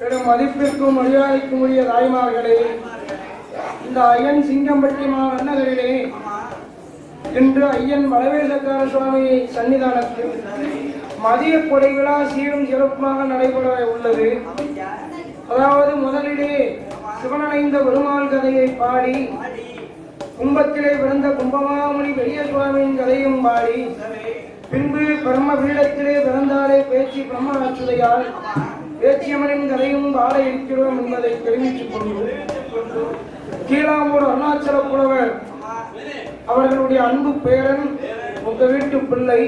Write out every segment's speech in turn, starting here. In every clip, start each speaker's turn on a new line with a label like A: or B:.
A: பெரும் மதிப்பிற்கும் மரியாதைக்கும் உரிய தாய்மார்களே, இந்த ஐயன் சிங்கம்பட்டி மாநகரிலே இன்று ஐயன் வளவேசக்கார சுவாமி சன்னிதானத்தில் மதிய கொடை விழா சீரும் சிறப்பாக நடைபெற உள்ளது. அதாவது முதலிலே சிவனடைந்த பெருமாள் கதையை பாடி, கும்பத்திலே பிறந்த கும்பமாமுனி பெரிய சுவாமியின் கதையும் பாடி, பின்பு பிரம்ம பீடத்திலே பிறந்தாலே பேச்சு பிரம்மராட்சுதையால் பேச்சியம்மனின் கதையும் பாட இருக்கிறோம் என்பதை தெரிவித்துக் கொண்டு, கீழாமூர் அருணாச்சல புலவர் அவர்களுடைய அன்பு பேரன் உங்க வீட்டு பிள்ளை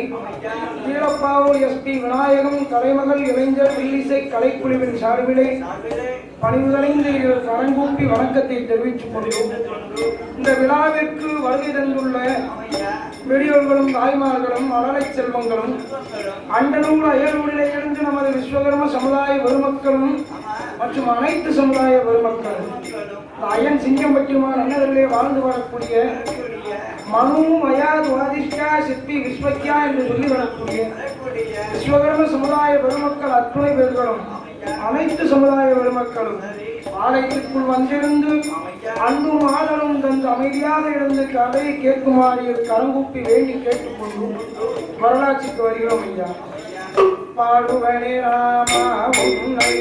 A: கீழப்பாவூர் எஸ்பி விநாயகம் கலைமகள் இளைஞர் வில்லிசை கலைக்குழுவின் சார்பிலே பணிவுகளைந்து கரங்கூப்பி வணக்கத்தை தெரிவித்துக் கொண்டோம். இந்த விழாவிற்கு வருகை தந்துள்ள பெரியோர்களும் தாய்மார்களும் மலரை செல்வங்களும் அண்டனூர் அயலூரிலே இருந்து நமது விஸ்வகர்ம சமுதாய பெருமக்களும் மற்றும் அனைத்து சமுதாய பெருமக்களும் ஐயன் சிங்கம்பட்டிமா நன்னதிலே வாழ்ந்து வரக்கூடிய மனு மயா துவாதிஷ்டா சிற்பி விஸ்வத்யா என்று சொல்லி வரக்கூடிய விஸ்வகர்ம சமுதாய பெருமக்கள் அத்துணை பேர்களும் அனைத்து சமுதாய பெருமக்களும் ஆலயத்திற்குள் வந்திருந்து அன்பும் ஆதலும் தந்து அமைதியாக இருந்து கதையை கேட்குமாறு கரங்கூப்பி வேண்டி கேட்டுக்கொண்டு வரலாற்றுக்கு வருகிறோம். ஐயா பாடுவனே ராமா உன்னை,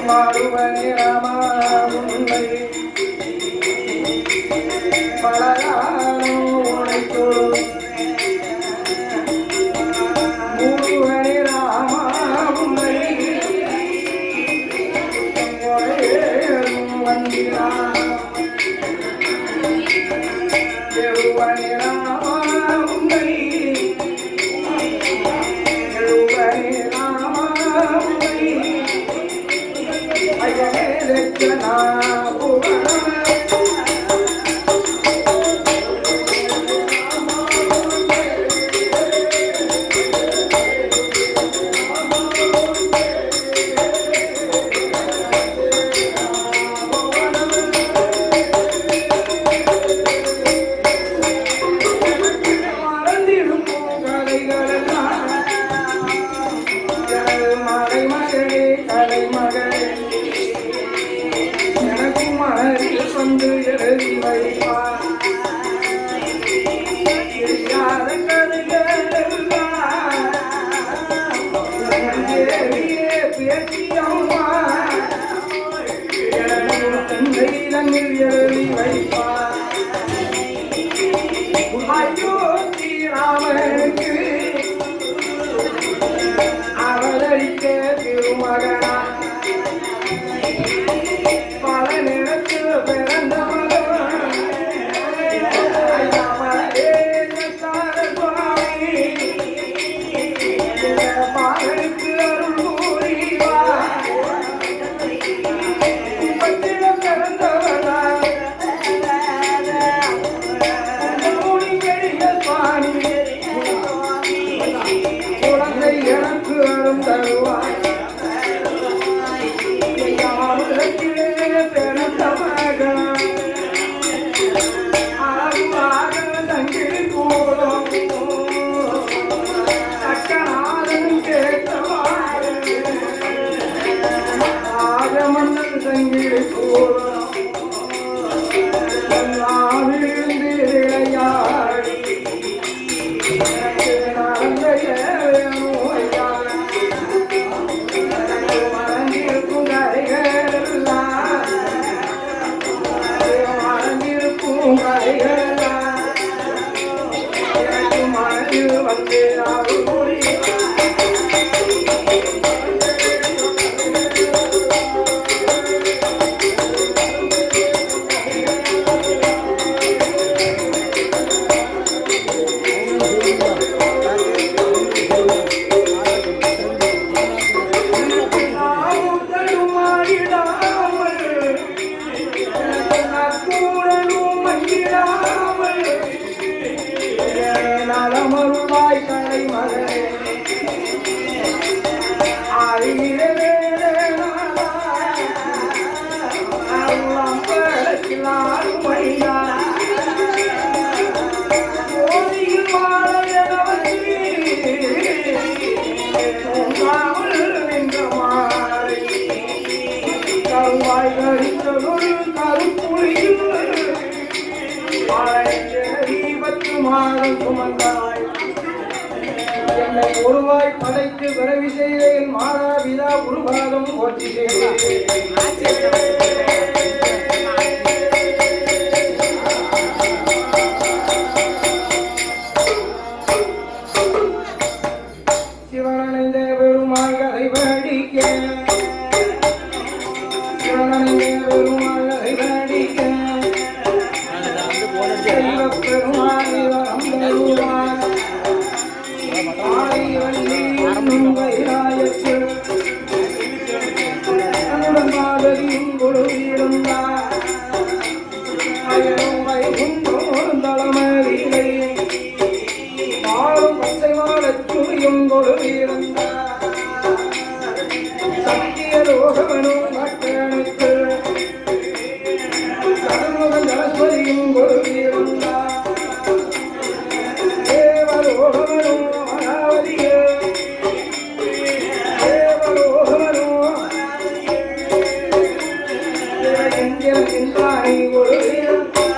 A: பாடுவனே ராமா உன்னை, பலரானோ உனைத்தோ முருகனே ராமா உன்னை வந்திரா எழுவனே ராமா உன்னை, எழுவனே ராமா உன்னை ஐயனே லட்சணா வந்து எழுதி வைப்பார் பேச்சியம்மா எழுதி வைப்பார். ஐயோ ஸ்ரீராமனுக்கு அவதரிக்க திருமகனா பல நேரத்தில் பிறந்த பாகனுக்கு அருள் கூறிவா கும்பத்திடம் பிறந்தவனா பெரிய சுவாமி குழந்தை எனக்கு அருள் தருவாய். நான் சுமந்தாள் என்னை ஒருவாய் படைத்து விரைவி செய்தேன் மாதாபிதா குருபாதம் போற்றி சிவனடைந்த பெருமாள் கதை படிக்க சிவனடைந்த பெருமாள் கதை படிக்க பெருமாள் வரம் பெருமாள் ஆதிவள்ளி என்னும் வைராயத்து தன்னுடன் மாதவியும் கொடுவிருந்தார் அயனும் வைகுண்டோர் தளமதிலை மாறும் பச்சை மாடச்சுரியும் கொடுவிருந்தார் சத்திய லோகவனும் மக்களுக்கு கடமுகன் ஜலஸ்வதியும் கொடுவிருந்தார் தேவலோகவனும் அனாவதியே தேவலோகவனும் சிந்தானை கொடுவிருந்தார்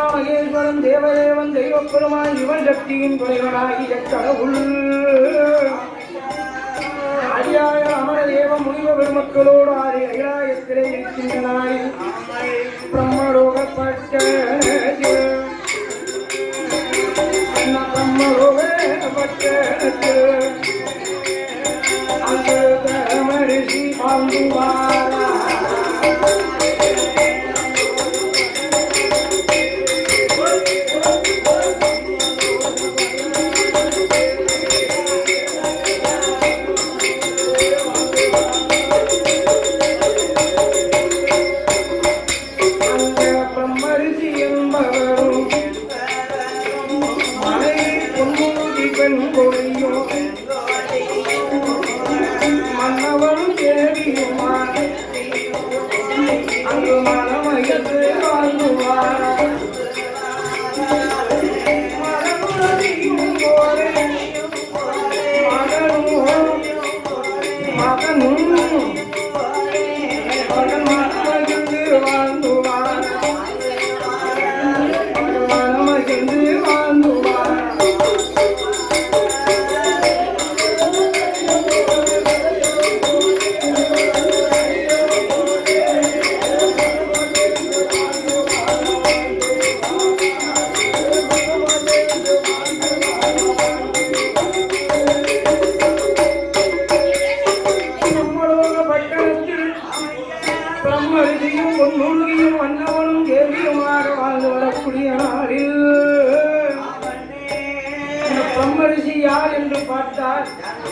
A: மகேஸ்வரன் தேவதேவன் தெய்வப்பெருமான் இவன் சக்தியின் துணைவனாகிய கடவுள் அடியாய அமர தேவ முனிவ பெருமக்களோடு ஆறு ஐராயத்திலே இருக்கின்ற நாளில் பிரம்மலோகப்பட்ட அங்கு மரிசி பாண்டுவாரா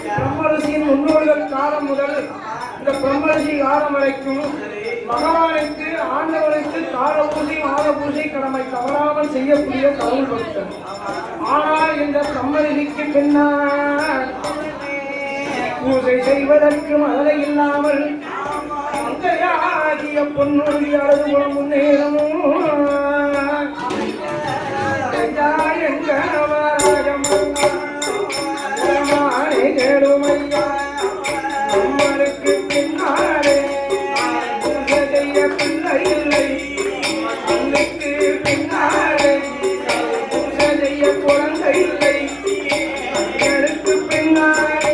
A: பிரம்மரிஷியின் முன்னோர்கள் காலம் முதல் இந்த பிரம்மரிஷி காலம் வரைக்கும் பகவானுக்கு ஆண்டவனுக்கு கால பூஜை மாத பூஜை கடமை தவறாமல் செய்யக்கூடிய கடவுள் பக்தர். ஆனால் இந்த பிரம்மரிஷிக்கு பின்னால் பூஜை செய்வதற்கு மதலை இல்லாமல் ஆகிய பொன்னுறுதி அழகு குணம் முன்னேறமும் நம்மளுக்கு பின்னாலே செய்ய பிள்ளை இல்லை மண்ணுக்கு பின்னாலே செய்ய குழந்தை இல்லை பின்னாலே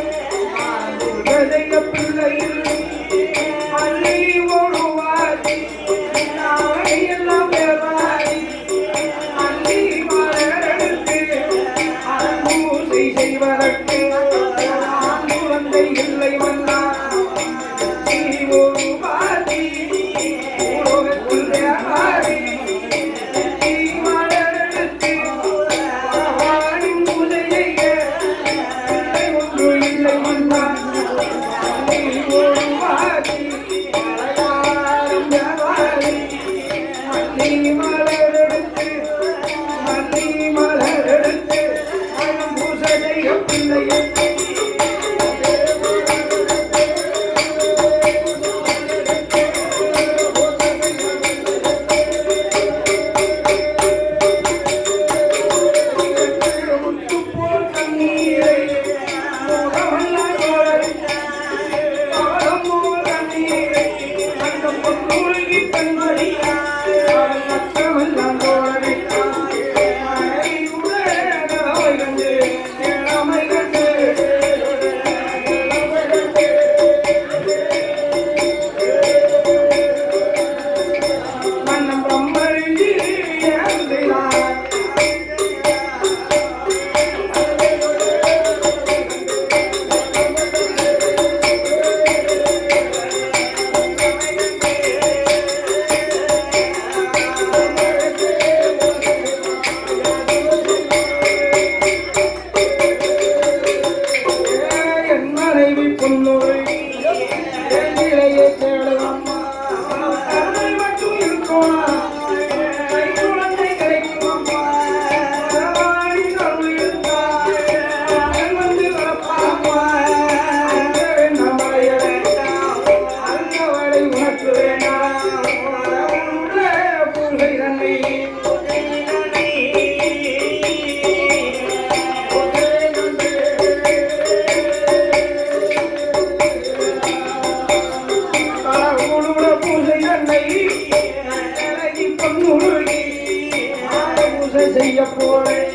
A: செய்ய போறேன்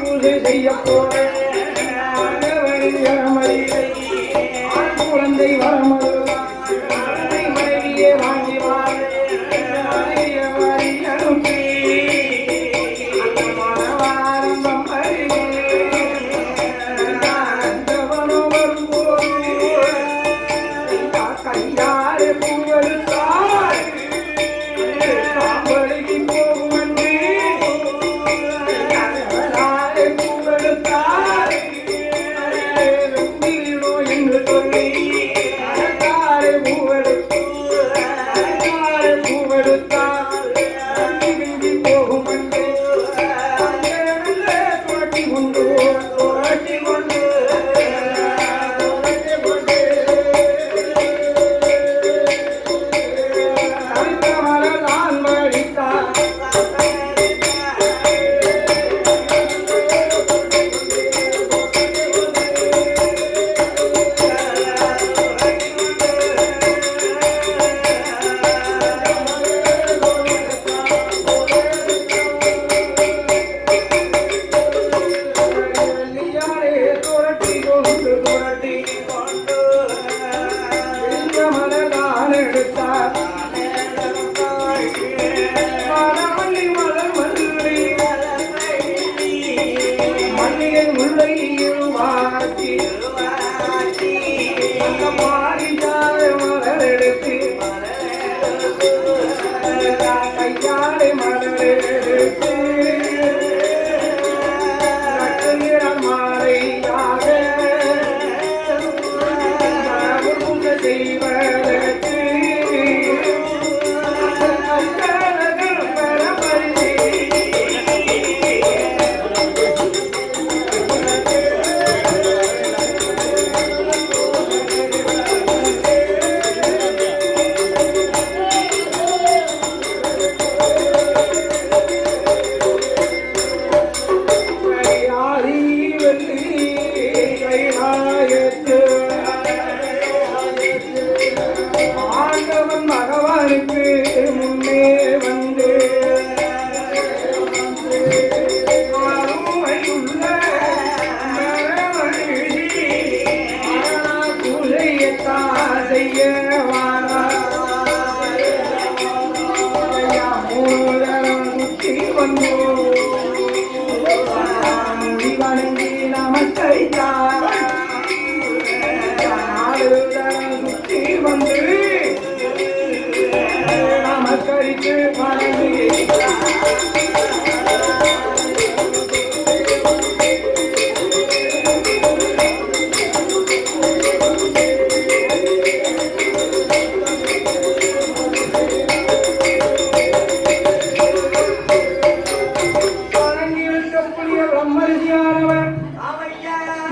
A: பூஜை செய்ய போறேன் குழந்தை வரமருளா மனைவியே வாங்கி அனுப்பி ஆரம்பம் கையாறு பூவெடுத்தார் கையாளை மலரெடுத்து மாலையாக செய்வதற்கு ஆண்டவன் பகவானுக்கு முன்னே வந்து பூஜையத்தான் செய்ய குத்தி வந்து வணங்கி நமஸ்கரித்தார் சுத்தி வந்து நமஸ்கரித்து வணங்கி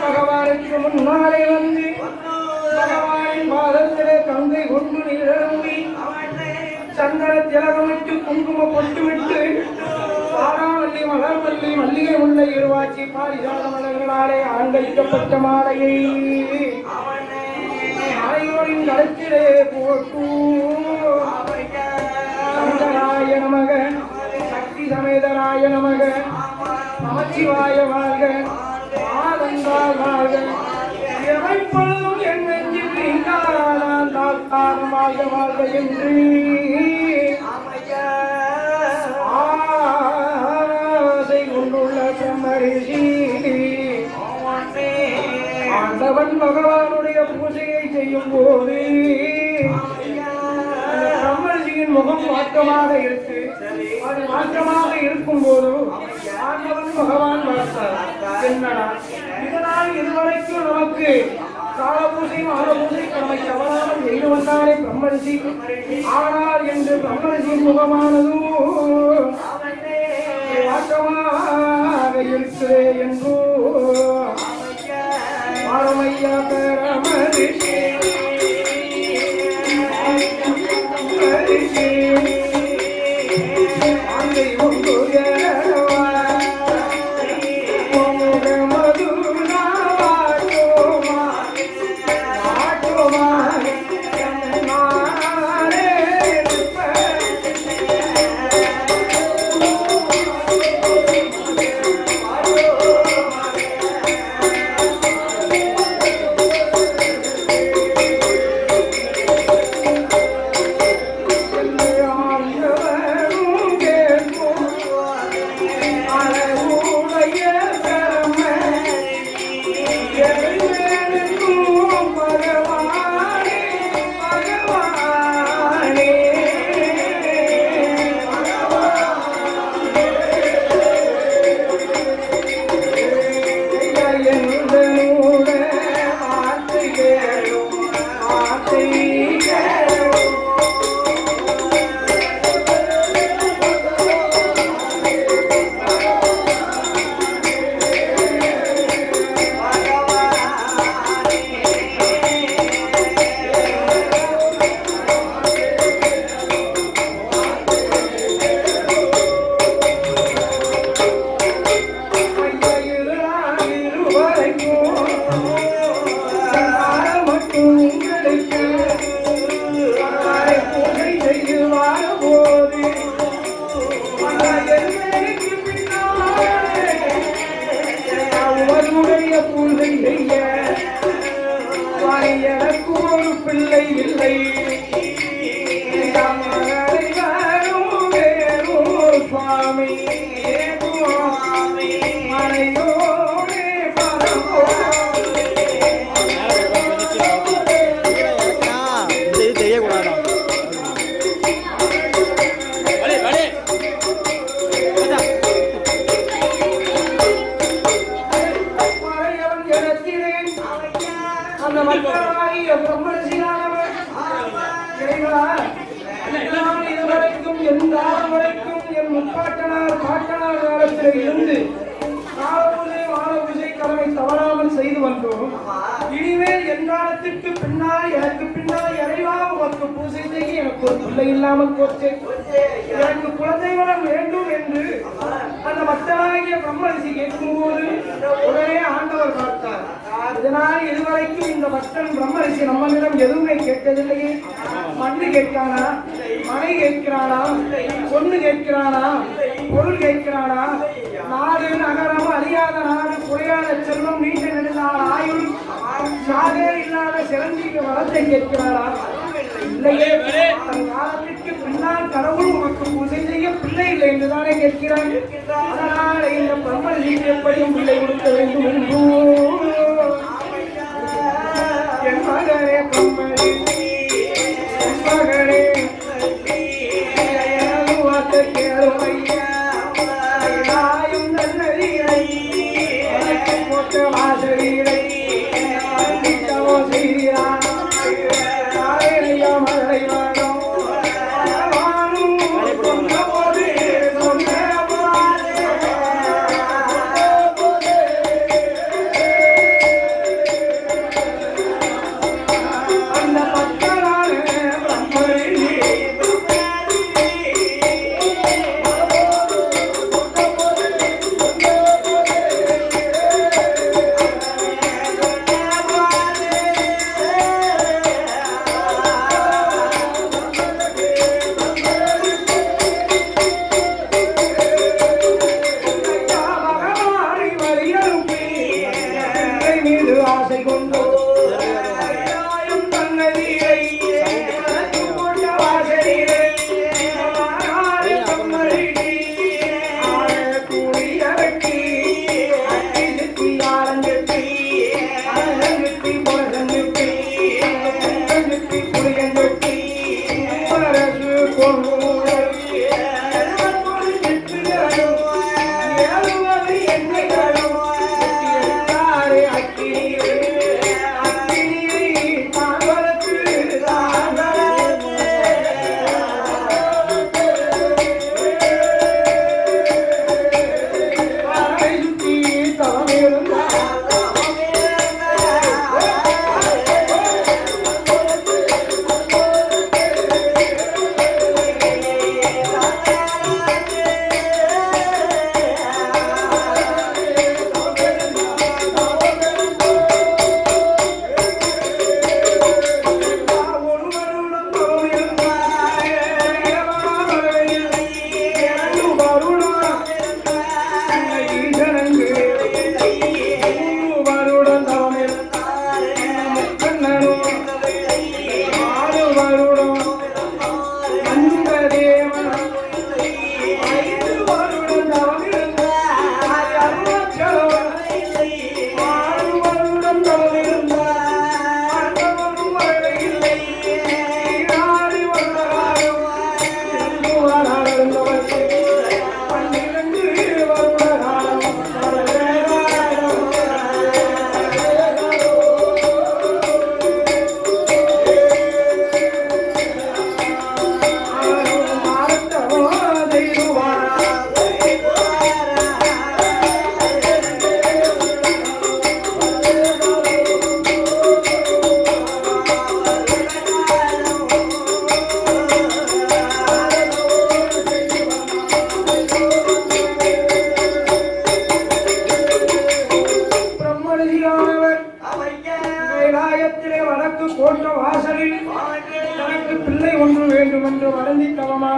A: பகவானுக்கு முன்னாலே வந்து பகவானின் பாதத்திலே கங்கை கொண்டு நீரம்பி சந்தன திலகமிட்டு குங்கும பொட்டுவிட்டு வாராவல்லி மலர்வல்லி மல்லிகை முல்லை இருவாச்சி பாரிசாத மலர்களாலே அலங்கரிக்கப்பட்ட மாலையை மாலையோரின் கழுத்திலே போட்டு சங்கராய நமக சக்தி சமேதராய நமக நமச்சிவாய வாழ்க மாதந்தால் வாழ்க எவைப்பொழுதும் என் நெஞ்சில் நீங்காதான் தாழ்த்தாரும் வாழ்க வாழ்க என்று ஆசை கொண்டுள்ள பிரம்மரிஷி ஆண்டவன் பகவானுடைய பூஜையை செய்யும் போது பிரம்மரிஷியின் முகம் மாற்றமாக இருக்கு. அது மாற்றமாக இருக்கும் போது ஆண்டவன் பகவான் வளர்த்தார். என்னடா இதனால் இதுவரைக்கும் நமக்கு காலபூசை மாலபூசை கடமை தவறாமல் செய்து வந்தாலே பிரம்மரிஷி ஆனால் என்று பிரம்மரின் முகமானதும் வாக்கமாக இருக்கிறே என்றோ ஆரமையா பெறமரிஷி அங்கை ஒன்று எனக்கு ஒரு பிள்ளை இல்லை சுவாமி மனையோடே அந்த மக்களாகிய பிரம்மரிஷியானவர் இதுவரைக்கும் என் காலம் வரைக்கும் என் முப்பாட்டனார் பாட்டனார் காலத்தில் இருந்து வாழபூஜை கடமை தவறாமல் செய்து வந்தோம். இனிமேல் என் காலத்திற்கு பின்னால் எனக்கு பின்னால் இறைவா உனக்கு பூஜை செய்ய எனக்கு ஒரு பிள்ளை இல்லாமல் போச்சு, எனக்கு குழந்தை வளம் வேண்டும் என்று அந்த மக்களாகிய பிரம்மரிஷி கேட்கும்போது உடனே ஆண்டவர் பார்த்தார். இதனால் இதுவரைக்கும் இந்த பக்தன் பிரம்மரிஷி நம்மளிடம் எதுவுமே கேட்டதில்லையே. மண்ணு கேட்கிறானா, மனை கேட்கிறானா, பொண்ணு கேட்கிறானா, பொருள் கேட்கிறானா, நாடு நகரம் அறியாத நாடு குறையாத செல்வம் நீண்ட நெடுநாள் ஆயுள் சாதே இல்லாத சிறந்தீக வளத்தை கேட்கிறாரா? இல்லையே. தன் காலத்திற்கு பின்னால் கடவுள் உனக்கு பூஜை செய்ய பிள்ளை இல்லை என்றுதானே கேட்கிறார். அதனால் இந்த பிரம்மரிஷிக்கு எப்படியும் பிள்ளை கொடுக்க வேண்டும் என்றோ என் மகனே பிரம்மரிஷி என் மகனே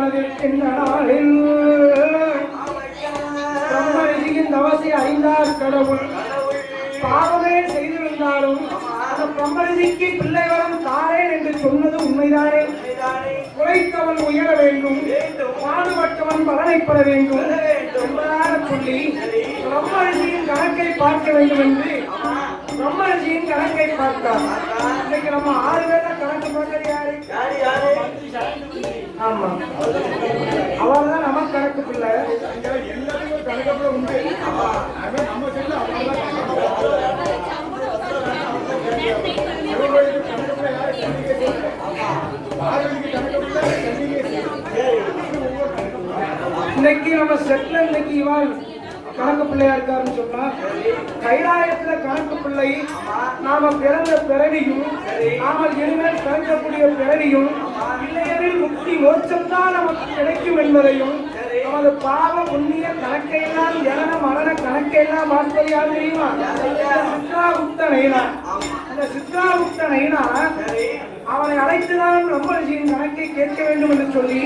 A: மனதிற்கின்ற நாளில் பிரம்மரிஷியின் தவசை அறிந்தார் கடவுள். பாவமே செய்திருந்தாலும் அந்த பிரம்மரிஷிக்கு பிள்ளை வரம் தாரேன் என்று சொன்னது உண்மைதானே? உழைத்தவன் உயர வேண்டும், பாடுபட்டவன் பலனைப்பட வேண்டும் என்பதாக சொல்லி பிரம்மரிஷியின் கணக்கை பார்க்க வேண்டும் என்று பிரம்மரிஷியின் கணக்கை பார்த்தார். இன்னைக்கு நம்ம 6 பேர்ல கணக்கு பார்க்கறது யாரு? ஆமா, அவர்தான் நம்ம கணக்கு பிள்ளை. எல்லாத்துக்கும் கணக்கு உண்டு. இன்னைக்கு நம்ம செட்ல இன்னைக்கு இவாள் கணக்கு பிள்ளையா இருக்காருன்னு சொன்னா, கைலாயத்துல கணக்கு பிள்ளை நாம பிறந்த பிறவியும் நாம இனிமேல் பிறக்கக்கூடிய பிறவியும் இல்லையெனில் முக்தி மோட்சம்தான் நமக்கு கிடைக்கும் என்பதையும் நமது பாவ புண்ணிய கணக்கையெல்லாம் ஜனன மரண கணக்கையெல்லாம் பார்ப்பது யார் தெரியுமா? சித்ராகுப்த நைனா. அந்த சித்ராகுப்த நைனா அவனை அழைத்துதான் பிரம்மரிஷியின் கணக்கை கேட்க வேண்டும் என்று சொல்லி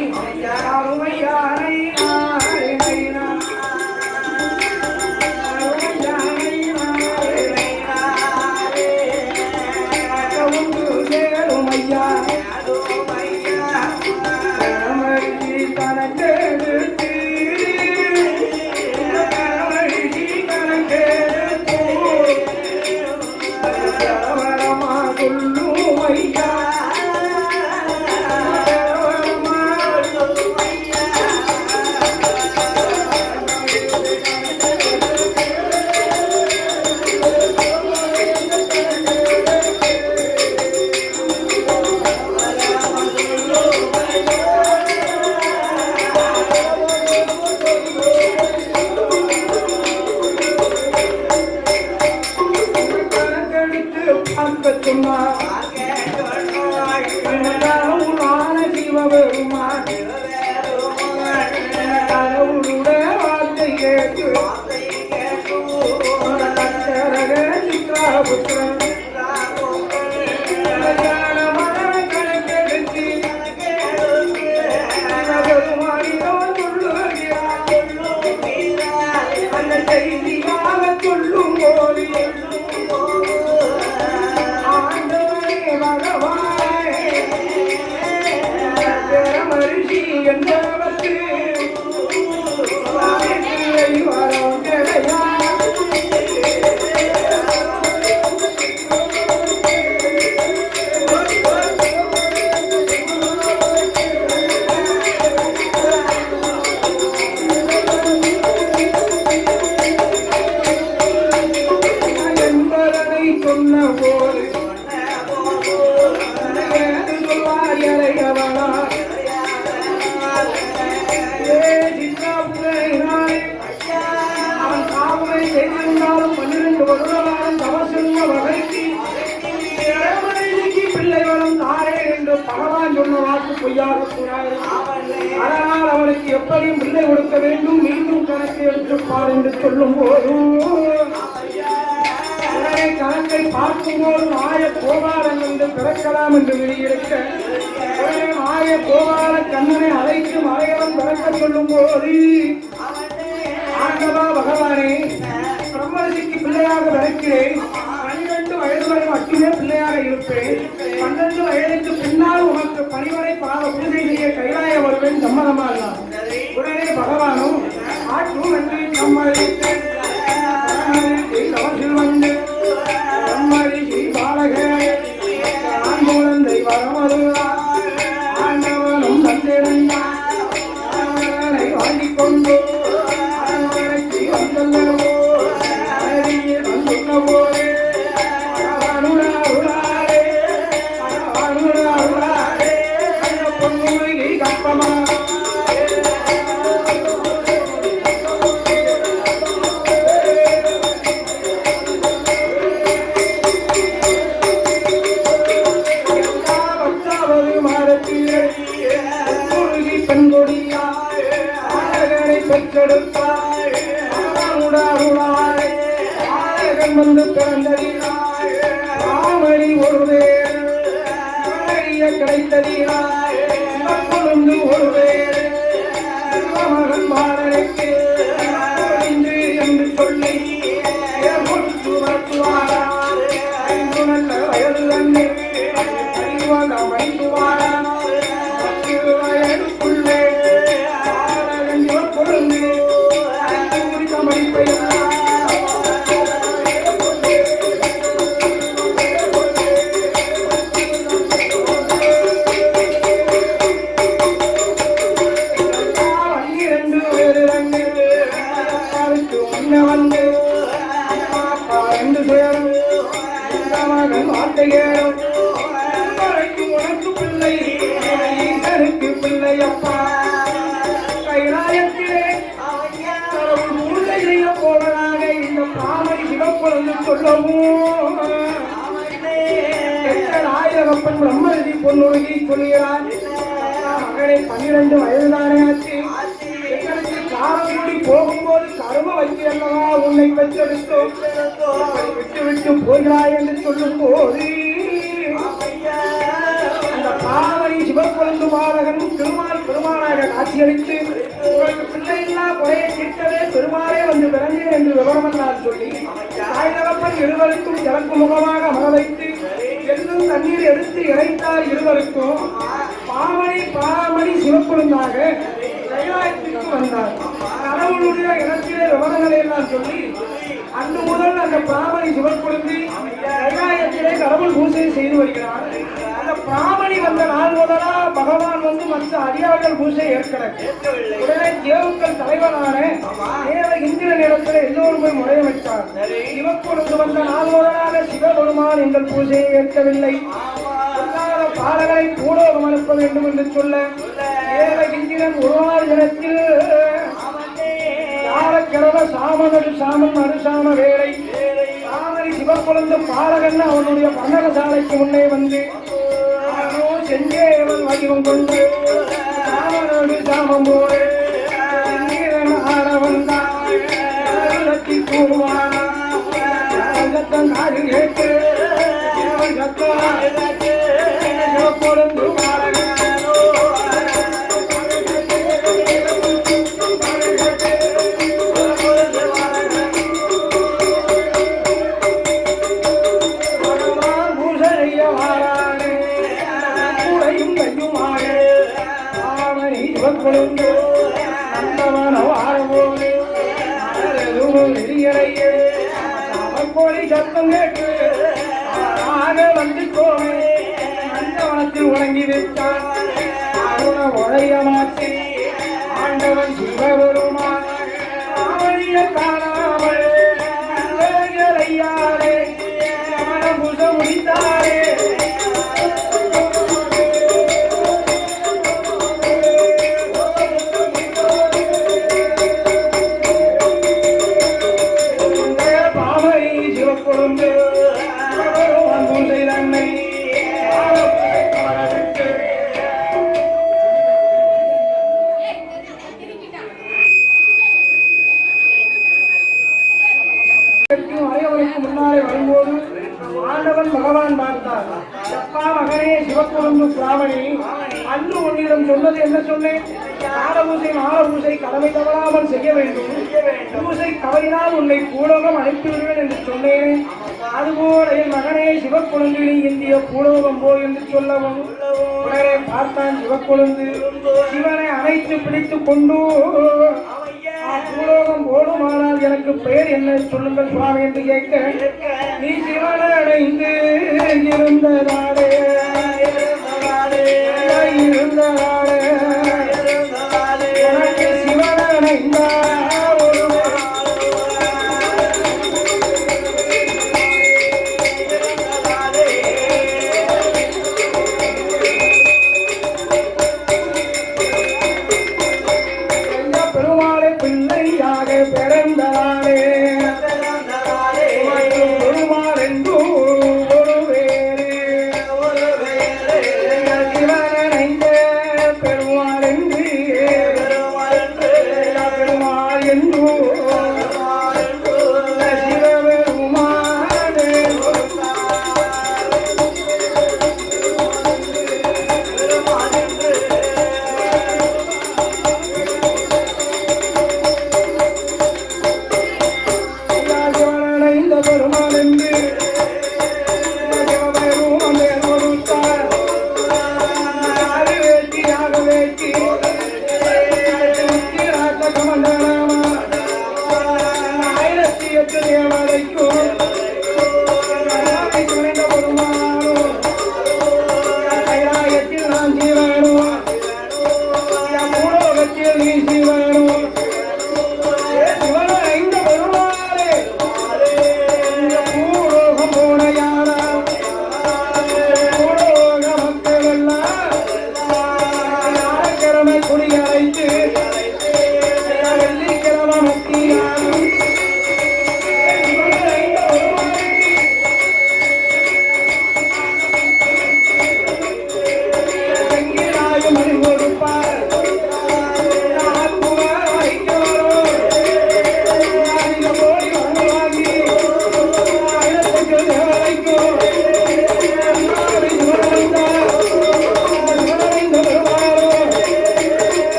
A: அதனால் அவனுக்கு எப்படியும் பிள்ளை கொடுக்க வேண்டும், மீண்டும் கணக்கு எடுத்துப்பார் என்று சொல்லும் போதும் கணக்கை பார்க்கும் போது ஆய கோபாலன் என்று பிறக்கலாம் என்று வெளியிருக்க ஆய கோபால கண்ணனை அழைத்து மலையவன் பிறக்க சொல்லும் போது ஆண்டவா பகவானே, பிரம்மரிஷிக்கு பிள்ளையாக பிறக்கிறேன். 12 வயது வரை மட்டுமே பிள்ளையாக இருப்பேன். 12 வயதுக்கு பின்னால் உனக்கு பணிவரை பாத பூஜை செய்ய கைலாய வருவேன், சம்மதமாக. உடனே பகவானும் ஆற்றும் என்று சம்மதித்து தவசில் வந்து பிரம்மரிஷி பாலகே ஆண் குழந்தை வரமருளா ஆண்டவனும் தந்திருந்தான் வாங்கிக் கொண்டு வந்தல்லவோ வந்துள்ள போது கப்பமா வந்து பிறந்ததினாய் ராமணி ஒருவேறு கிடைத்ததினாய் கொழுந்து ஒருவேறு மகன் வார்த்தையேறும் உனக்கு பிள்ளை ஈசனுக்கு பிள்ளை அப்பா கைலாயத்திலே பூஜை செய்ய போவதாக இந்த பாவை சிவக்குழந்து சொல்லவும் ஆயிரப்பன் பிரம்மதி பொன்னுருகி சொல்கிறார் மகளை 12 வயதுதானே ஆச்சு எங்களுக்கு காரக்குடி போகும்போது கரும வைத்து அல்லவா உன்னை பெற்றெடுத்தோம் விட்டு விட்டு போகிறாய் என்று சொல்லும் போது அந்த பாவனை சிவக்குழந்து பாலகன் திருமால் பெருமானாக காட்சியளித்து உங்களுக்கு பிள்ளையில்லா குறையை தீர்க்கவே பெருமாளே வந்து பிறந்தேன் என்று விவரமெல்லாம் சொல்லி ஆயிரப்பன் இருவருக்கும் கிழக்கு முகமாக அமர வைத்து எல்லும் தண்ணீர் எடுத்து இறைத்தார் இருவருக்கும் பாமணி சிவக்குழுந்தாக கைலாயத்திற்கு வந்தார் கடவுளுடைய இடத்திலே விவரங்களை எல்லாம் சொல்லி அன்று முதல் அந்த பிராமணி சிவக்குழுந்தி கைலாயத்திலே கடவுள் பூஜை செய்து வருகிறார் அந்த பிராமணி வந்த நாள் முதலா பகவான் வந்து மற்ற அடியார்கள் பூஜை ஏற்கனவே உடனே தேவுக்கள் தலைவனான தேவ இந்திர நேரத்தில் எல்லோரும் போய் முறைய வைத்தார் சிவக்குழுந்து வந்த நாள் முதலாக சிவபெருமான் எங்கள் பூஜையை ஏற்கவில்லை பாலகளை பூலோகம் அனுப்ப வேண்டும் என்று சொல்ல தேவ இந்திரன் ஒரு தினத்தில் யாரக்கிழவ சாமனடு சாமன் அருசாம வேலை சாமரி சிவக்குழந்து பாலகன் அவனுடைய பன்னகசாலைக்கு முன்னே வந்து செஞ்சேவன் வடிவம் கொண்டு சாமனடு சாமம் போடு ஆடவன் கூறுவான காடு கேட்டு சிவக்குழந்து பாலகன் சத்தம் கேட்டு வந்து கோவை மஞ்சவனத்தில் உறங்கி விட்டான் அருண உழைய மாற்றி ஆண்டவன் சிவபெருமான் அவனிய காணாமல் ஐயாரே புச முடித்தாரே முன்னாலே வரும்போது ஆண்டவன் பகவான் பார்த்தார் எப்பா மகனே சிவக்குழந்து பிராமணி அன்று உன்னிடம் சொன்னது என்ன சொன்னேன் காலபூசை மாலபூசை கடமை தவறாமல் செய்ய வேண்டும் பூசை தவறினால் உன்னை பூலோகம் அனுப்பிவிடுவேன் என்று சொன்னேன் அதுபோல் என் மகனே சிவக்குழந்து நீ இந்திய பூலோகம் போ என்று சொல்லவும் உடனே பார்த்தான் சிவக்குழந்து சிவனை அணைத்து பிடித்துக் கொண்டு பூலோகம் போடுமானால் எனக்கு பெயர் என்ன சொல்லுங்கள் சுவாமி என்று கேட்க நீ சிவனை அடைந்து இருந்ததாலே எனக்கு சிவனை அடைந்தார்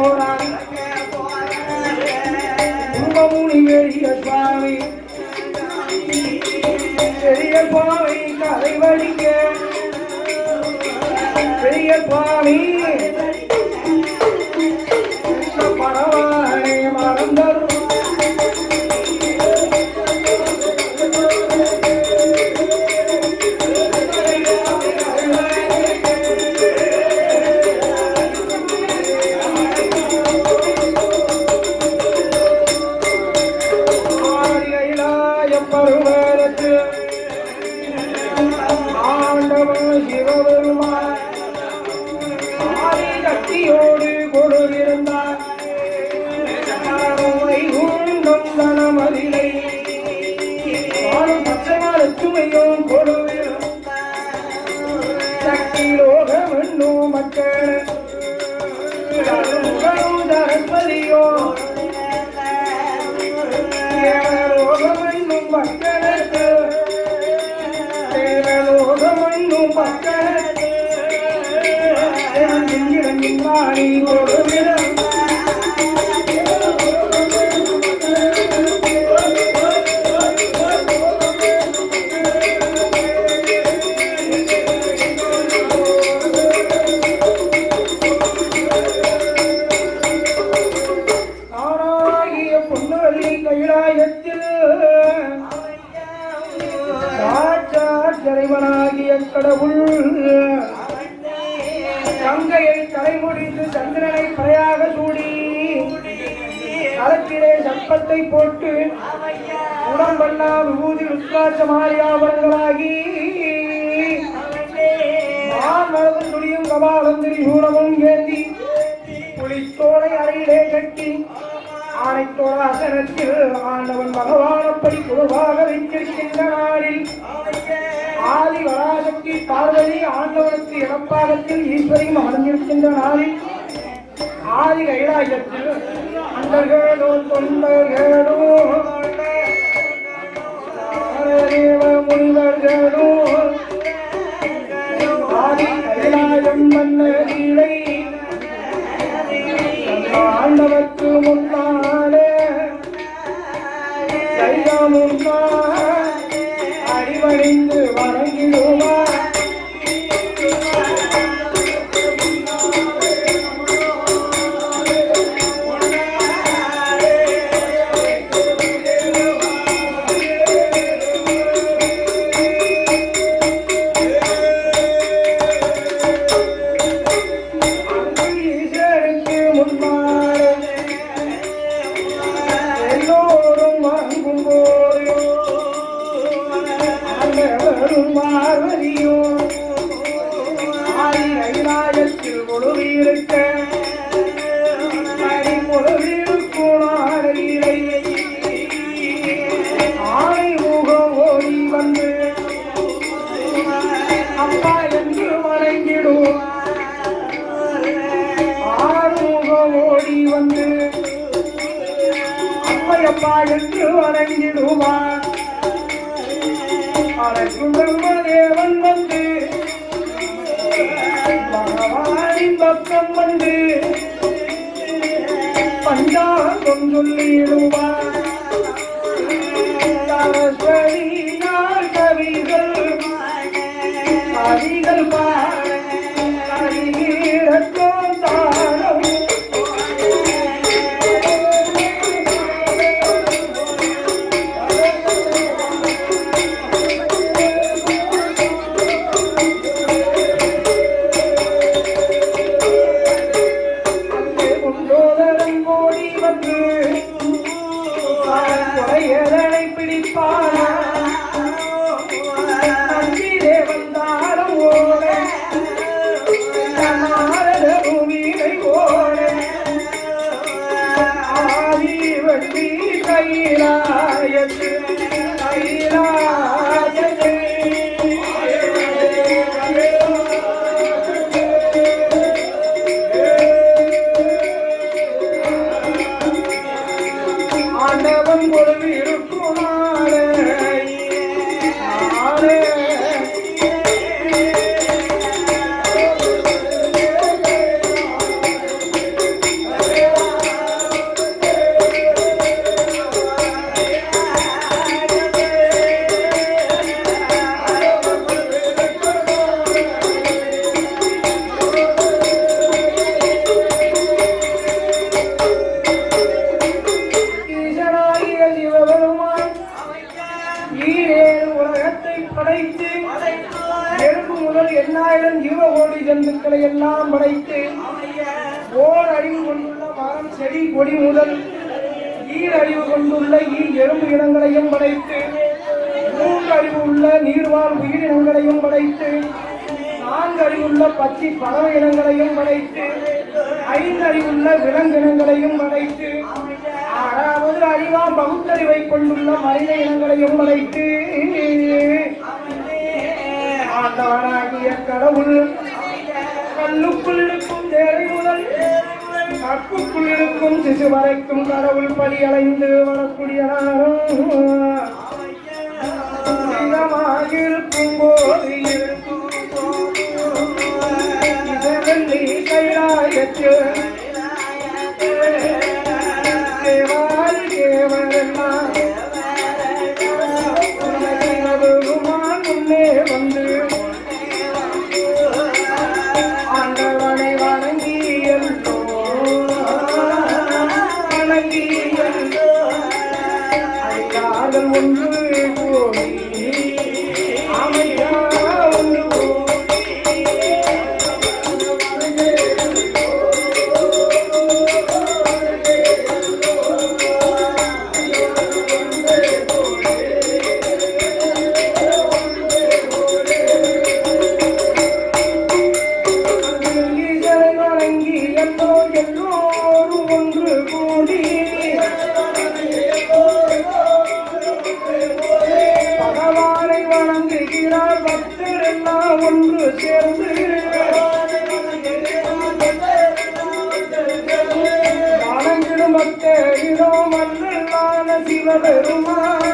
A: போறான் கும்பமுனி பெரிய சுவாமி பெரிய சுவாமி கதை வடிக்க பெரிய சுவாமி பரவானே மறந்தரும் கடவுள் கங்கையை தலைமுடிந்து சந்திரனை பறையாக சூடி களத்திலே சப்பத்தை போட்டு உடம்பெல்லாம் விபூதி ருத்ராட்ச மாரியாபரணங்களாகி மார்மலரும் துளியும் கபாலம் திரிசூலமும் ஏந்தி புலித்தோலை அறையிலே கட்டி ஆனைத்தோட அசனத்தில் ஆண்டவன் பகவானப்படி குழுவாக வைத்திருக்கின்ற நாளில் ஆதி வராசக்தி பார்வதி ஆண்டவனுக்கு இடப்பாகத்தில் ஈஸ்வரியும் அமர்ந்திருக்கின்ற நாளில் ஆதி கைலாயத்தில் அண்டர்களோ தொண்டர்களோ முனிவர்களோ ஆதி கைலாயம் மன்னரிலை ஆண்டவருக்கு முன்னாலே கைதமுன்னா அடிவணிந்து வணங்கிடுவார் என்று வணங்கிடுவான் அழைக்கும் பிரம்மதேவன் வந்து பகவானின் பக்கம் வந்து பஞ்சாங்கம் சொல்லிடுவான் சரஸ்வதி கவிகள் கவிகள் பாடக்கும் தானம் பிடிப்பான வந்தாலும் ஓட எண்ணாயிரம் ஜீவகோடி ஜந்துக்களை எல்லாம் படைத்து ஓர் அறிவு கொண்டுள்ள மரம் செடி கொடி முதல் ஈரறிவு கொண்டுள்ள எறும்பு இனங்களையும் படைத்து மூன்று அறிவு உள்ள நீர்வாழ் உயிரினங்களையும் படைத்து நான்கு அறிவுள்ள பச்சை பறவை இனங்களையும் படைத்து ஐந்து அறிவுள்ள விலங்கினங்களையும் படைத்து ஆறாவது அறிவாம் பகுத்தறிவை கொண்டுள்ள மனித இனங்களையும் படைத்து ஆண்டவனாகிய கடவுள் கல்லுக்குள் இருக்கும் தேரை முதல் கற்புக்குள் இருக்கும் சிசு வரைக்கும் கடவுள் படி அலைந்து வரக்கூடியதாகும் போது இதவெள்ளி கைலாயத்து தேவாரி தேவரெல்லாம் முன்னே வந்து ஆண்டவனை வணங்கியல்லோ ஐயார்கள் ஒன்று கோடி அமையா ஒன்று எல்லோரும் ஒன்று கூடி பகவானை வணங்குகிறார் பக்தர் எல்லாம் ஒன்று சேர்ந்து வணங்கிடும் பக்தரிடோ மல்லான சிவபெருமான்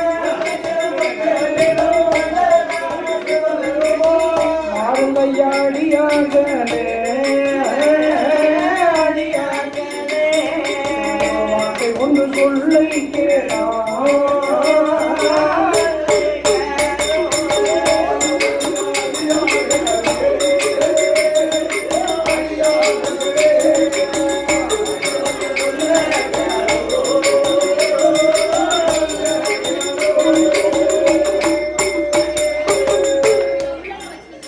A: மாறுங்கையாடியாகலே ஒன்று சொல்லை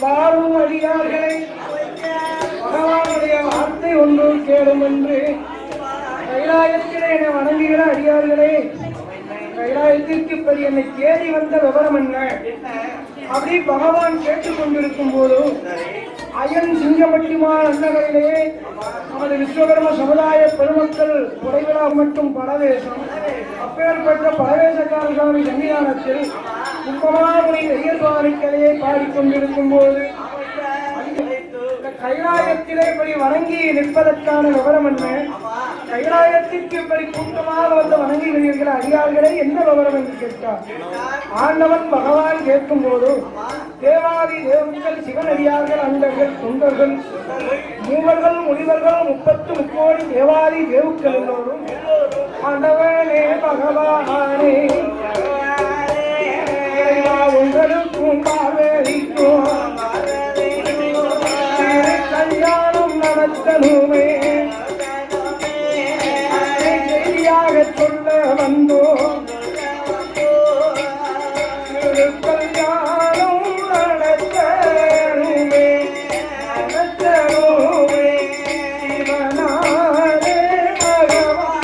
A: வாழும் அடியார்களை பகவானுடைய வார்த்தை ஒன்று கேளும் என்று கைலாயத்திலே என வணங்குகிற அடியார்களே, கைலாயத்திற்கு பெரிய என்னை தேடி வந்த விவரம் என்ன அப்படி பகவான் கேட்டுக் கொண்டிருக்கும் போது அயன் சிங்கமட்டிமா அன்னகளிலே நமது விஸ்வகர்ம சமுதாய பெருமக்கள் புடைவிழா மட்டும் பரவேசம் அப்பேற்பட்ட பரவேசக்கார சுவாமி சன்னிதானத்தில் கும்பமாமுனி ஐயர்வாணி கலையை பாடிக்கொண்டிருக்கும் போது கைலாயத்திலே இப்படி வணங்கி நிற்பதற்கான விவரம் என்ன? கைலாயத்திற்கு இப்படி கூட்டமாக வந்து வணங்குகிறீர்கள் அடியார்களே, என்ன விவரம் என்று கேட்டார். ஆண்டவன் பகவான் கேட்கும் போது தேவாதி தேவர்கள் சிவனடியார்கள் அண்டர்கள் தொண்டர்கள் மூவர்கள் முனிவர்கள் 30 கோடி தேவாதி தேவுக்கள் எல்லோரும் ஆண்டவனே பகவானே உங்களுக்கும் பார்வைக்கும் கல்யாணம் நடத்தணுமே செய்தியாக சொல்ல வந்தோம். கல்யாணம் நடத்தணுமே நடத்தணுமே சிவனாரே பகவானே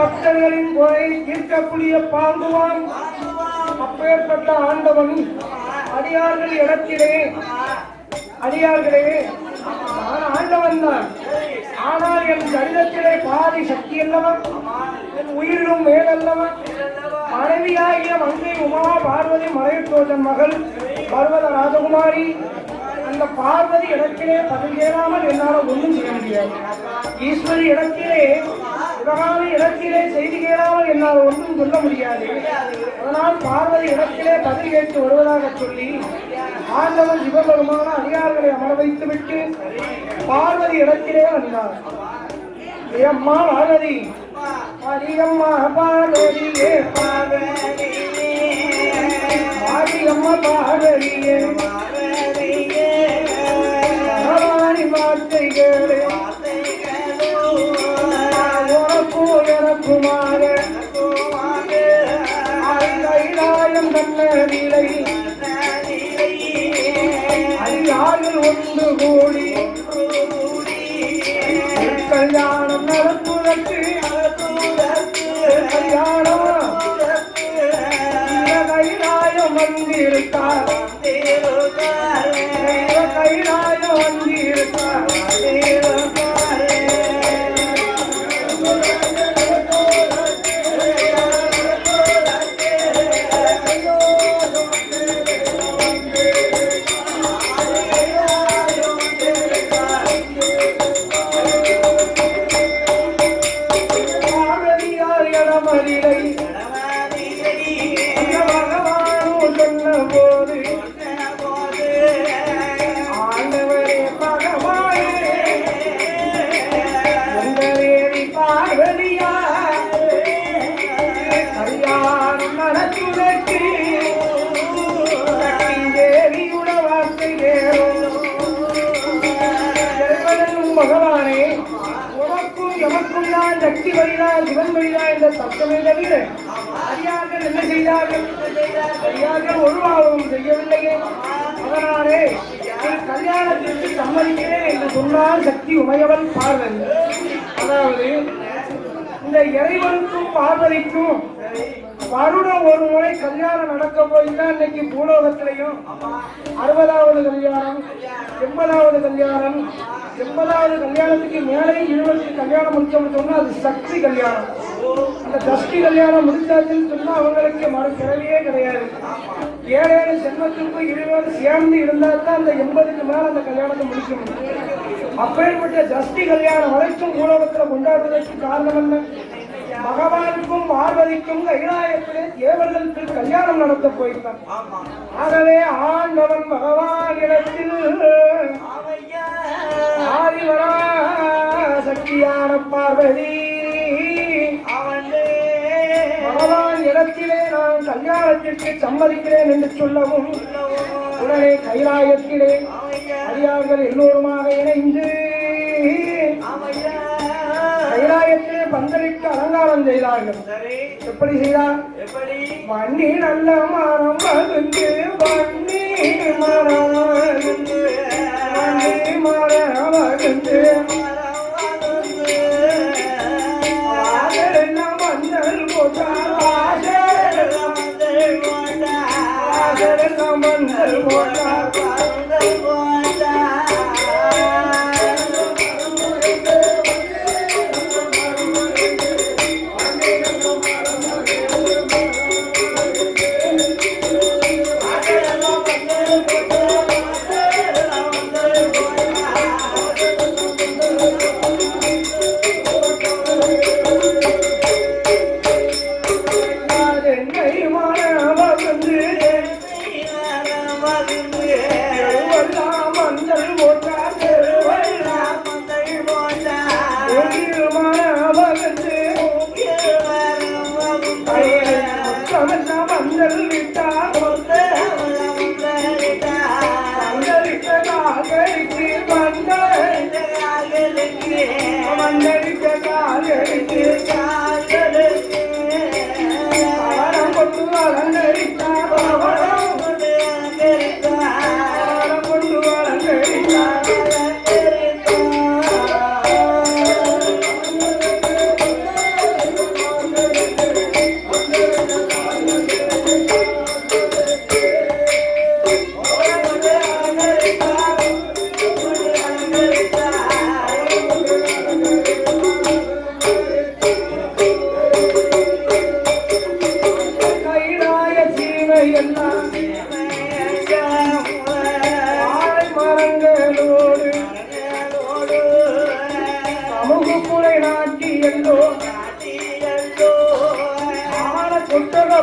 A: பக்தர்களின் குறை தீர்க்கக்கூடிய பாங்குவான். அப்பேற்பட்ட ஆண்டவன் அடியார்கள் இடத்திலே அடியார்களே நான் ஆண்டவன் தான். ஆனால் என் கடிதத்திலே பாதி சக்தி அல்லவன், என் உயிரிலும் மேலல்லவன். மனைவியாகிய மங்கை உமா பார்வதி மலையத்தோஜன் மகள் பர்வத ராஜகுமாரி. அந்த பார்வதி இடத்திலே பதில் கேளாமல் என்னால் ஒன்றும் செய்ய முடியாது. ஈஸ்வரி இடத்திலே சிவகாமி இடத்திலே செய்தி கேளாமல் என்னால் ஒன்றும் சொல்ல முடியாது. அதனால் பார்வதி இடத்திலே பதில் கேட்டு வருவதாக சொல்லி ஆண்டவன் சிவபெருமான அதிகாரிகளை அமர வைத்து விட்டு பார்வதி இடத்திலே வந்தார். அம்மா பார்வதி, அம்மா பார்வதியே அம்மா பார்வதியே பகவானி வார்த்தைகளே எனக்குமாக கைலாயம் நல்ல நிலை அதிகாரிகள் ஒன்று கூடி கல்யாணம் நடத்துவதற்கு கல்யாணம் கைலாயம் வந்திருக்கார். கைலாயம் வந்திருக்கார். பகவானே, உனக்கும் எமக்கும் தான் சக்தி வழிதா சிவன் வழிதா என்ற தர்க்கமே தவிர அடியார்கள் என்ன செய்தார்கள்? அடியார்கள் ஒரு பாவமும் செய்யவில்லையே. அதனாலே கல்யாணத்திற்கு சம்மதிக்கிறேன் என்று சொன்னால் சக்தி உமையவன் பார்வதி. அதாவது இந்த இறைவனுக்கும் பார்வதிக்கும் வருடம் ஒரு முறை கல்யாணம் நடக்க போய்தான் இன்னைக்கு பூலோகத்திலையும் 60வது கல்யாணம் 80வது கல்யாணம் 80வது கல்யாணத்துக்கு மேலே 20 கல்யாணம் முடிச்சோம்னு சொன்னா அது சக்தி கல்யாணம். அந்த சஷ்டி கல்யாணம் முடிச்சாச்சுன்னு சொன்னா அவங்களுக்கு மறு பிறவியே கிடையாது. 7 ஜென்மத்திற்கும் 20 சேர்ந்து இருந்தால் தான் அந்த 80க்கு மேல அந்த கல்யாணத்தை முடிக்க முடியும். அப்பேற்பட்ட சஷ்டி கல்யாணம் வரைக்கும் பூலோகத்துல கொண்டாடுவதற்கு காரணம் என்ன? பகவானுக்கும் பார்வதிக்கும் கைலாயத்திலே தேவர்களுக்கு கல்யாணம் நடத்த போயிருந்தான். ஆகவே ஆண்டவன் பகவானிடத்தில் ஆதிவரா சக்தியான பார்வதி பகவான் இடத்திலே நான் கல்யாணத்திற்கு சம்மதிக்கிறேன் என்று சொல்லவும் உடனே கைலாயத்திலே அடியார்கள் எல்லோருமாக இணைந்து கைலாயத்திலே பந்தலிட்டு அலங்காரம் செய்தார்கள். எப்படி செய்தார்? வன்னி நல்ல மரம் மருந்து வன்னி மரம் மருந்து வன்னி மரம் மருந்து ஆதரெல்லாம் மஞ்சள் போட்டார் ஆதரெல்லாம் மஞ்சள் போட்டார்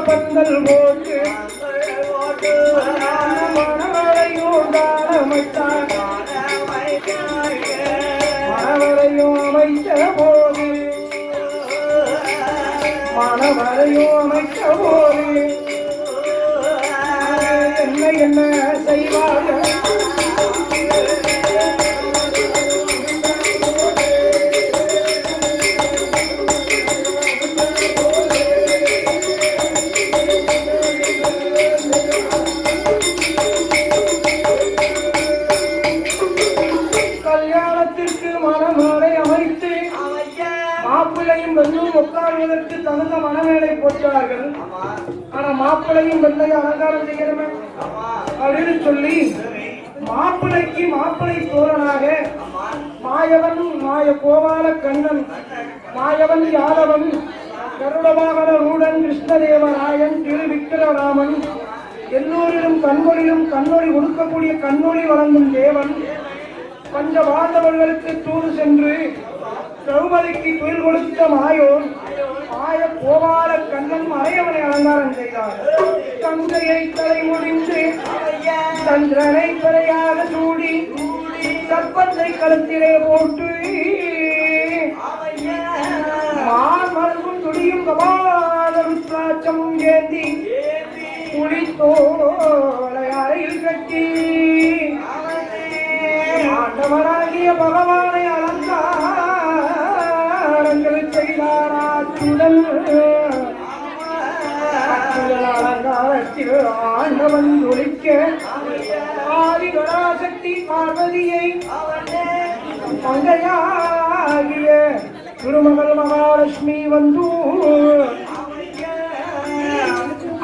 A: பந்தல் போட்டு மணவரையும் தானமைத்தான் மணவரையும் அமைத்த போது மணவரையும் அமைத்த போது என்ன செய்வார்கள் உட்கார்வதற்கு தகுந்த மனமேடை போட்டார்கள். ஆனா மாப்பிள்ளையும் பெண்ணையும் அலங்காரம் செய்யணுமே அப்படின்னு சொல்லி மாப்பிள்ளைக்கு மாப்பிள்ளை தோழனாக மாயவன் கோபால கண்ணன் மாயவன் யாதவன் கருடவாகன ரூடன் கிருஷ்ணதேவராயன் திருவிக்கிரராமன் எல்லோரிலும் கண்மொழியும் கண்ணொழி ஒடுக்கக்கூடிய கண்ணொழி வழங்கும் தேவன் பஞ்ச பாண்டவர்களுக்கு தூது சென்று திரௌபதிக்கு துயில் கொடுத்த மாயோன் மாய கோபால கண்ணன் மறையவனை அலங்காரம் செய்தார். தங்கையை தலை முடிந்து சந்திரனை பிறையாக சூடி சர்ப்பத்தை கழுத்திலே போட்டு மார்பும் துடியும் கபால ருத்ராட்சமும் ஏந்தி புலித்தோலை அறையில் கட்டி ஆண்டவராகிய பகவானை அலங்காரங்கள் செய்தாராச்சுடன் அலங்காரத்தில் ஆண்டவன் ஒழிக்க ஆதிபராசக்தி பார்வதியை தங்கையாகிய திருமகள் மகாலட்சுமி வந்து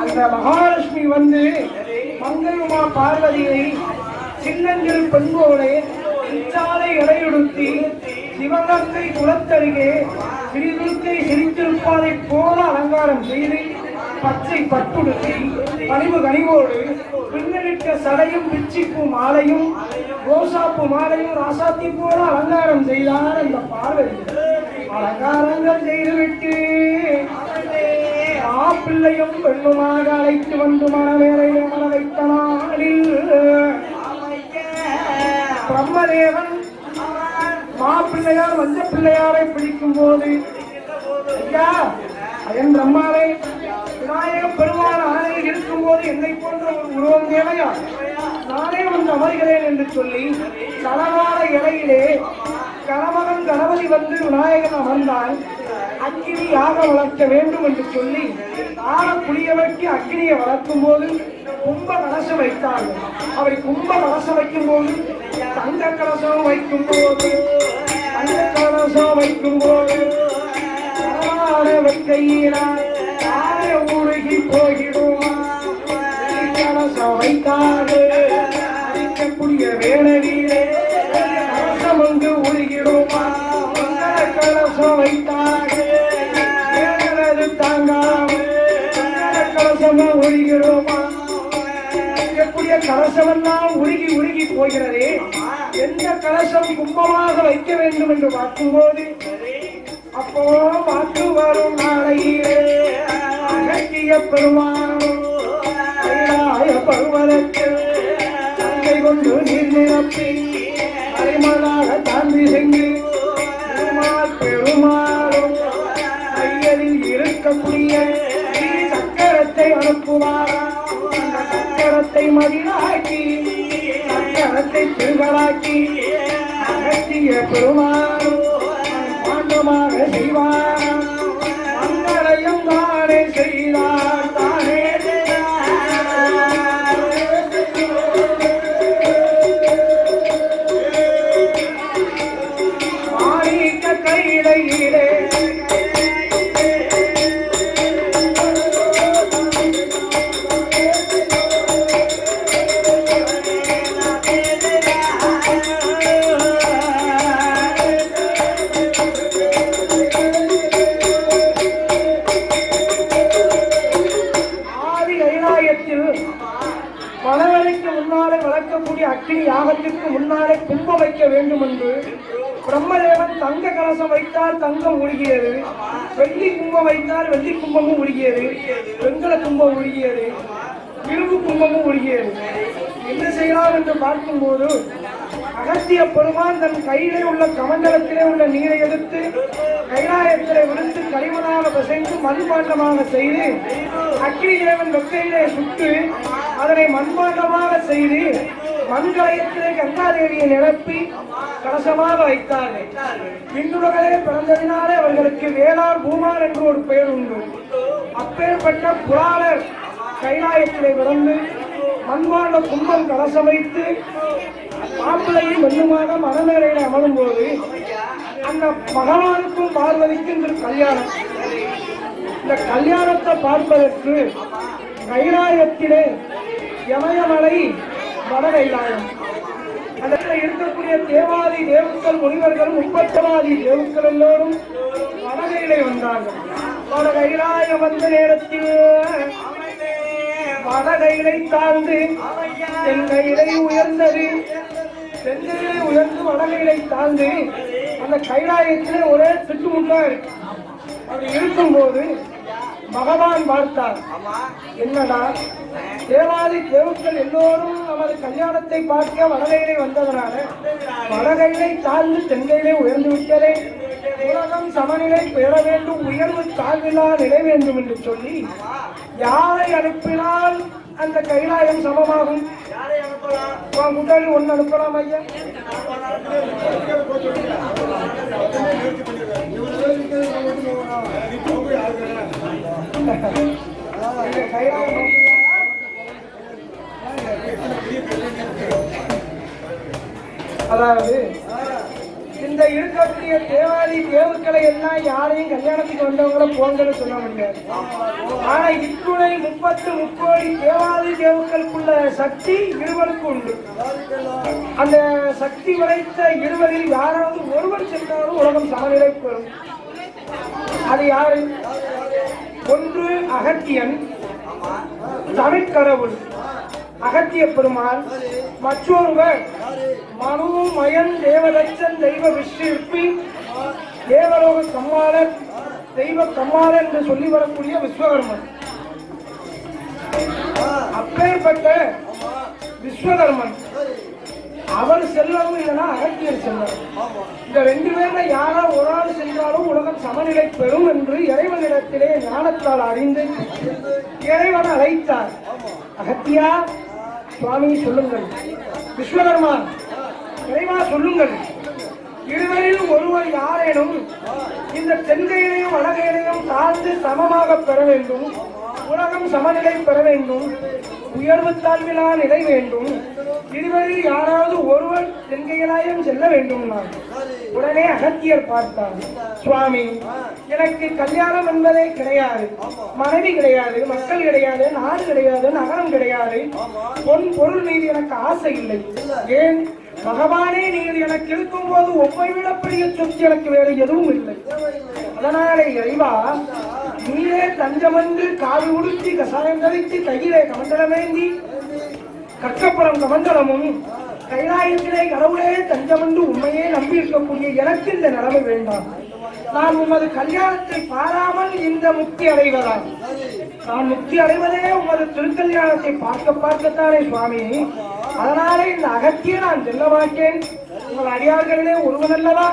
A: அந்த மகாலட்சுமி வந்து மங்கையுமா பார்வதியை சின்னஞ்சில் பெண்போலே சாலை இடையுடுத்தி சிவகங்கை குளத்தருகே சிறிதுக்கை சிரித்திருப்பாதை போல அலங்காரம் செய்து பச்சை பட்டுடுத்தி பணிவு கனிவோடு பின்னலிட்ட சடையும் பிச்சிப்பூ மாலையும் ரோசாப்பூ மாலையும் ராசாத்தி போல அலங்காரம் செய்தார் அந்த பார்வதி. அலங்காரங்கள் செய்துவிட்டு மாப்பிள்ளையும் பெண்ணுமாக அழைத்து வந்து மனவேலையை மன வைத்த நாளில் பிரம்மதேவன் மாப்பிள்ளையார் வஞ்ச பிள்ளையாரை பிடிக்கும் போது ஐயா அயன் பிரம்மாவை விநாயக பெருமாள் ஆணையில் இருக்கும் போது என்னை போன்ற ஒரு உருவம் தேவையா, நானே வந்து அமர்கிறேன் என்று சொல்லி சலவார இலையிலே கணவன் கணபதி வந்து விநாயகன் அமர்ந்தால் அக்கினியாக வளர்க்க வேண்டும் என்று சொல்லி ஆன புளியவர்க்கு அக்கினியை வளர்க்கும் போது கும்ப கலசம் வைத்தார்கள். அவரை கும்ப கலசம் வைக்கும் போது தங்க கலசம் வைக்கும் போது வைக்கையினார் உருகி போகிடுமா கலசம் வைத்தார்கள். அடிக்கக்கூடிய வேளையிலே கலசம் வந்து உருகிடுமா கலசம் வைத்தார்கள். தாங்காமல் கலசமா உருகிடுமா கலசமெல்லாம் உருகி உருகி போகிறதே, எந்த கலசம் கும்பமாக வைக்க வேண்டும் என்று பார்க்கும்போது அப்போ மாற்று வரும் நாளையிலே அகத்திய பெருமானும் பருவதத்தில் தங்கை கொண்டு நீர் நிரப்பி அரைமலாக தாண்டி சென்று பெருமாளும் கையலில் இருக்கக்கூடிய சக்கரத்தை அனுப்புவாரா. சக்கரத்தை மதிலாக்கி சக்கரத்தை திருகளாக்கி அகத்திய பெருமானும் பாண்டமாக செய்வார். மங்களையும் தானே செய்தார் தானே மாணிக்க கையிலே மணவரைக்கு முன்னாலே வளர்க்கக்கூடிய அக்கினி யாகத்திற்கு முன்னாலே கும்ப வைக்க வேண்டும் என்று பிரம்மதேவன் தங்க கலசம் வைத்தால் தங்கம் உருகியது, வெள்ளி கும்பம் வைத்தால் வெள்ளி கும்பமும் உருகியது, வெண்கல கும்பம் உருகியது, இரும்பு கும்பமும் உருகியது. என்ன செய்யலாம் என்று பார்க்கும்போது அகத்திய பெருமான் தன் கையிலே உள்ள கமண்டலத்திலே உள்ள நீரை எடுத்து கைலாயத்திலே விடுத்து களிமண்ணாக பிசைந்து மண்பாண்டமாக செய்து அக்னி தேவன் வெக்கையிலே சுட்டு அதனை மண்பாண்டமாக செய்து மண்கலயத்திலே கங்காதேவியை நிரப்பி கலசமாக வைத்தார்கள். விண்ணுலகளே பிறந்ததினாலே அவர்களுக்கு வேளார் பூமார் என்று ஒரு பெயர் உண்டு. அப்பேற்பட்ட புராணர் கைலாயத்திலே விளந்து மண்பாண்ட கும்பம் கலசம் வைத்து மாப்பிள்ளையும் வெண்ணுமாக மனமேடையில் அமரும் போது அந்த பகவானுக்கும் பார்வதிக்கும் இந்த கல்யாணம். இந்த கல்யாணத்தை பார்ப்பதற்கு கைலாயத்திலே யமயமலை வட கைலாயம், அதில் இருக்கக்கூடிய தேவாதி தேவுக்கள் முனிவர்கள் 30 தேவுக்கள் எல்லோரும் வடகையிலே வந்தார்கள். வட கைலாயம் வந்த நேரத்தில் வடகையிலை தாழ்ந்து தென்கையிலை உயர்ந்தது, தென்கையிலை உயர்ந்து வடகையிலை தாழ்ந்து அந்த கைலாயத்திலே ஒரே திட்டுமுட்டா இருக்கு. அப்படி இருக்கும்போது பகவான் பார்த்தார், என்னடா தேவாதி தேவுக்கள் எல்லோரும் நமது கல்யாணத்தை பார்க்க வடகையிலே வந்ததனால வடகையிலை தாழ்ந்து தென்கையிலே உயர்ந்து விட்டதே, உலகம் சமநிலை பெற வேண்டும், உயர்வு தாழ்வில்லா நிலை வேண்டும் என்று சொல்லி யாரை அனுப்பினால் அந்த கைலாயம் சமமாகும்? முதல் ஒன்று அனுப்பலாம் ஐயா. அதாவது இந்த இருக்கக்கூடிய தேவாதி தேவுக்களை எல்லாம் யாரையும் கல்யாணத்துக்கு வந்தவங்கள போங்கன்னு சொல்ல முடியாது. ஆனா இத்துணை 30 முக்கோடி தேவாதி தேவுக்களுக்குள்ள சக்தி இருவருக்கு உண்டு. அந்த சக்தி வரைத்த இருவரில் யாராவது ஒருவர் சென்றாலும் உலகம் சமநிலை பெறும். அது யாரு? ஒன்று அகத்தியன், தமிழ்கடவுள் அகத்திய பெருமாள், மற்றொருவர் மனு மயன் தேவதச்சன் தெய்வ விஷ்ணுப்பி தேவலோக கம்மாளர் தெய்வ கம்மாளர் என்று சொல்லி வரக்கூடிய விஸ்வகர்மன். அப்பேற்பட்ட விஸ்வகர்மன் அவர் செல்லவும் இல்லைன்னா அகத்தியர் செல்லவும். இந்த 2 பேர்ல யாரா ஒரு ஆள் சென்றாலும் உலகம் சமநிலை பெறும் என்று இறைவனிடத்திலே ஞானத்தால் அறிந்து இறைவன் அழைத்தார். அகத்தியா சுவாமி சொல்லுங்கள், விஸ்வகர்மா இறைவா சொல்லுங்கள், இருவரில் ஒருவர் யாரேனும் இந்த தென்கையிலையும் வடகையிலையும் தாழ்ந்து சமமாக பெற வேண்டும், உலகம் சமநிலை பெற வேண்டும், உயர்வு தாழ்விலா நிலை வேண்டும், இருவரில் யாராவது ஒருவர் தென்கையிலாயம் செல்ல வேண்டும். உடனே அகத்தியர் பார்த்தார், சுவாமி எனக்கு கல்யாணம் என்பதே கிடையாது, மனைவி கிடையாது, மக்கள் கிடையாது, நாடு கிடையாது, நகரம் கிடையாது, பொன் பொருள் மீது எனக்கு ஆசை இல்லை. ஏன் பகவானே நீங்கள் எனக்கு இருக்கும் போது உம்மை விட பெரிய சொத்து எனக்கு வேறு எதுவும் இல்லை. அதனாலே இறைவா நீரே தஞ்சமன்று காவி உடுத்தி கசாயம் தரித்து கையிலே கமண்டலமேந்தி கற்கப்புறம் கமண்டலமும் கைலாயத்திலே கடவுளே தஞ்சமன்று உண்மையே நம்பி இருக்கக்கூடிய எனக்கு இந்த நிலைமை வேண்டாம். நான் உமது கல்யாணத்தை பாராமல் இந்த முக்தி அடைவதா? நான் முக்தி அடைவதே உமது திருக்கல்யாணத்தை பார்க்கத்தானே சுவாமி. அதனாலே இந்த அகத்திய நான் செல்ல மாட்டேன். உங்கள் அடியார்களிலே ஒருவன் அல்லவா?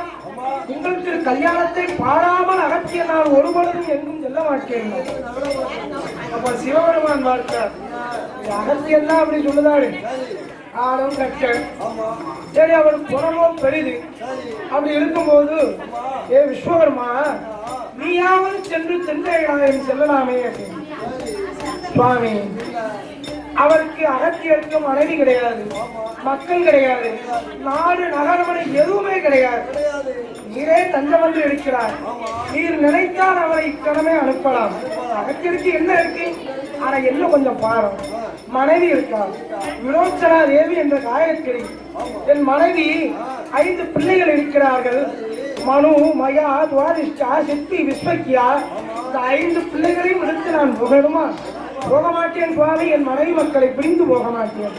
A: உங்களுக்கு கல்யாணத்தை பாராமல் அகத்திய நான் ஒருவனும் எங்கும் செல்ல மாட்டேன். அப்ப சிவபெருமான் பார்த்தார், அகத்தியன் தான் அப்படி சொல்லுதாரு, ஆளும் கட்ட சரி அவர் புறமோ பெரிது. அப்படி இருக்கும்போது ஏ விஸ்வகர்மா நீயாவது சென்று தென்கையிலாயம் செல்லலாமே அப்படின்னு. சுவாமி அவருக்கு அகத்தியருக்கு மனைவி கிடையாது, மக்கள் கிடையாது, நாடு நகரமனை எதுவுமே கிடையாது. நீரே தஞ்சமன்று இருக்கிறார். நீர் நினைத்தால் அவரை இக்கணமே அனுப்பலாம். அகத்தியருக்கு என்ன இருக்கு? ஆனா என்ன கொஞ்சம் பாரம், மனைவி இருக்கார் விரோச்சனா தேவி என்ற காயத்ரி. என் மனைவி 5 பிள்ளைகள் இருக்கிறார்கள். மனு மயா துவாரிஷ்டா சித்தி விஸ்வக்கியா. இந்த 5 பிள்ளைகளையும் எடுத்து நான் புகழுமா? போக மாட்டேன் சுவாமி. என் மனைவி மக்களை பிரிந்து போக மாட்டேன்.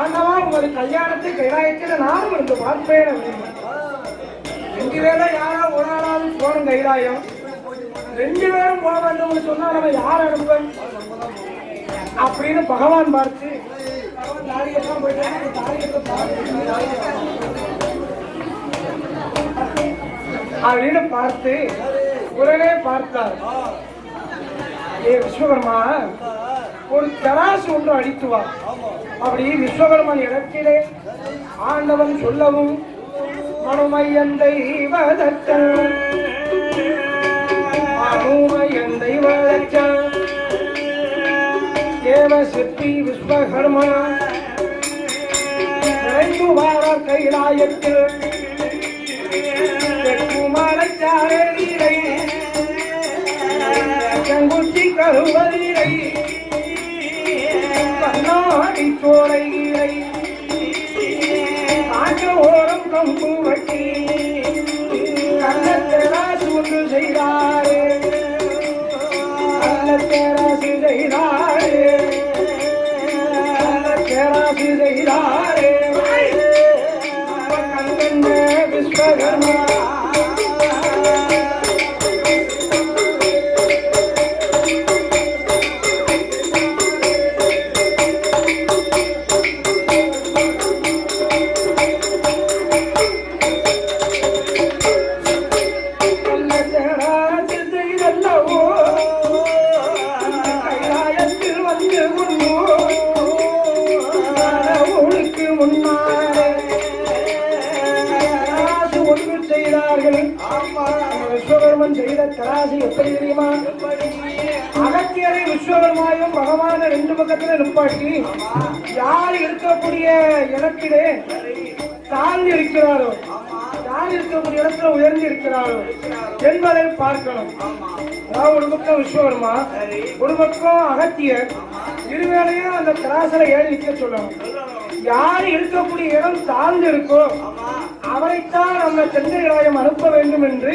A: ஆண்டவா உங்களது கல்யாணத்தை கைலாயத்தில் நானும் இருந்து பார்ப்பேன் அப்படின்னு ரெண்டு பேரும் யாரோ ஒரு ஆளாவது போகணும் கைலாயம். ரெண்டு பேரும் போக வேண்டும்னு சொன்னா நம்ம யார் அனுப்ப அப்படின்னு பகவான் பார்த்து தாரியெல்லாம் போயிட்டு அப்படின்னு பார்த்து உடனே பார்த்தார். ஏ விஸ்வகர்மா, ஒரு தராசு ஒன்று அடித்து வா. அப்படி விஸ்வகர்மன் இடத்திலே ஆண்டவன் சொல்லவும் மனுமையந்தை வதச்சல் மனுமையந்தை வதச்சல் தேவ சிற்பி விஸ்வகர்மா விரைந்து வாரார் கைலாயத்தில் குமாரச்சாரே நீரை செங்குச்சி கருவதிரை கண்ணாடி சோலைகளை காற்ற ஓரம் கம்பு வட்டி கள்ளத்தராசு ஒன்று செய்தாரே கள்ளத்தராசு செய்தாரே கள்ளத்தராசு செய்தாரே கண்கண்ட விஸ்வகர்மா விஸ்வகர்மன் செய்த தராசு எப்படி தெரியுமா? அகத்தியரை விஸ்வகர்மாயும் பகவான ரெண்டு பக்கத்துல நிப்பாட்டி யார் இருக்கக்கூடிய இடத்திலே தாழ்ந்து இருக்கிறாரோ, யார் இருக்கக்கூடிய இடத்துல உயர்ந்து இருக்கிறாரோ என்பதை பார்க்கணும். அதாவது ஒரு பக்கம் விஸ்வகர்மா, ஒரு பக்கம் அகத்தியர், இருவேளையும் அந்த தராசில ஏறி நிற்க சொல்லணும். யார் இருக்கக்கூடிய இடம் தாழ்ந்து இருக்கோ அவரைத்தான் நம்ம சென்னைராயம் அனுப்ப வேண்டும் என்று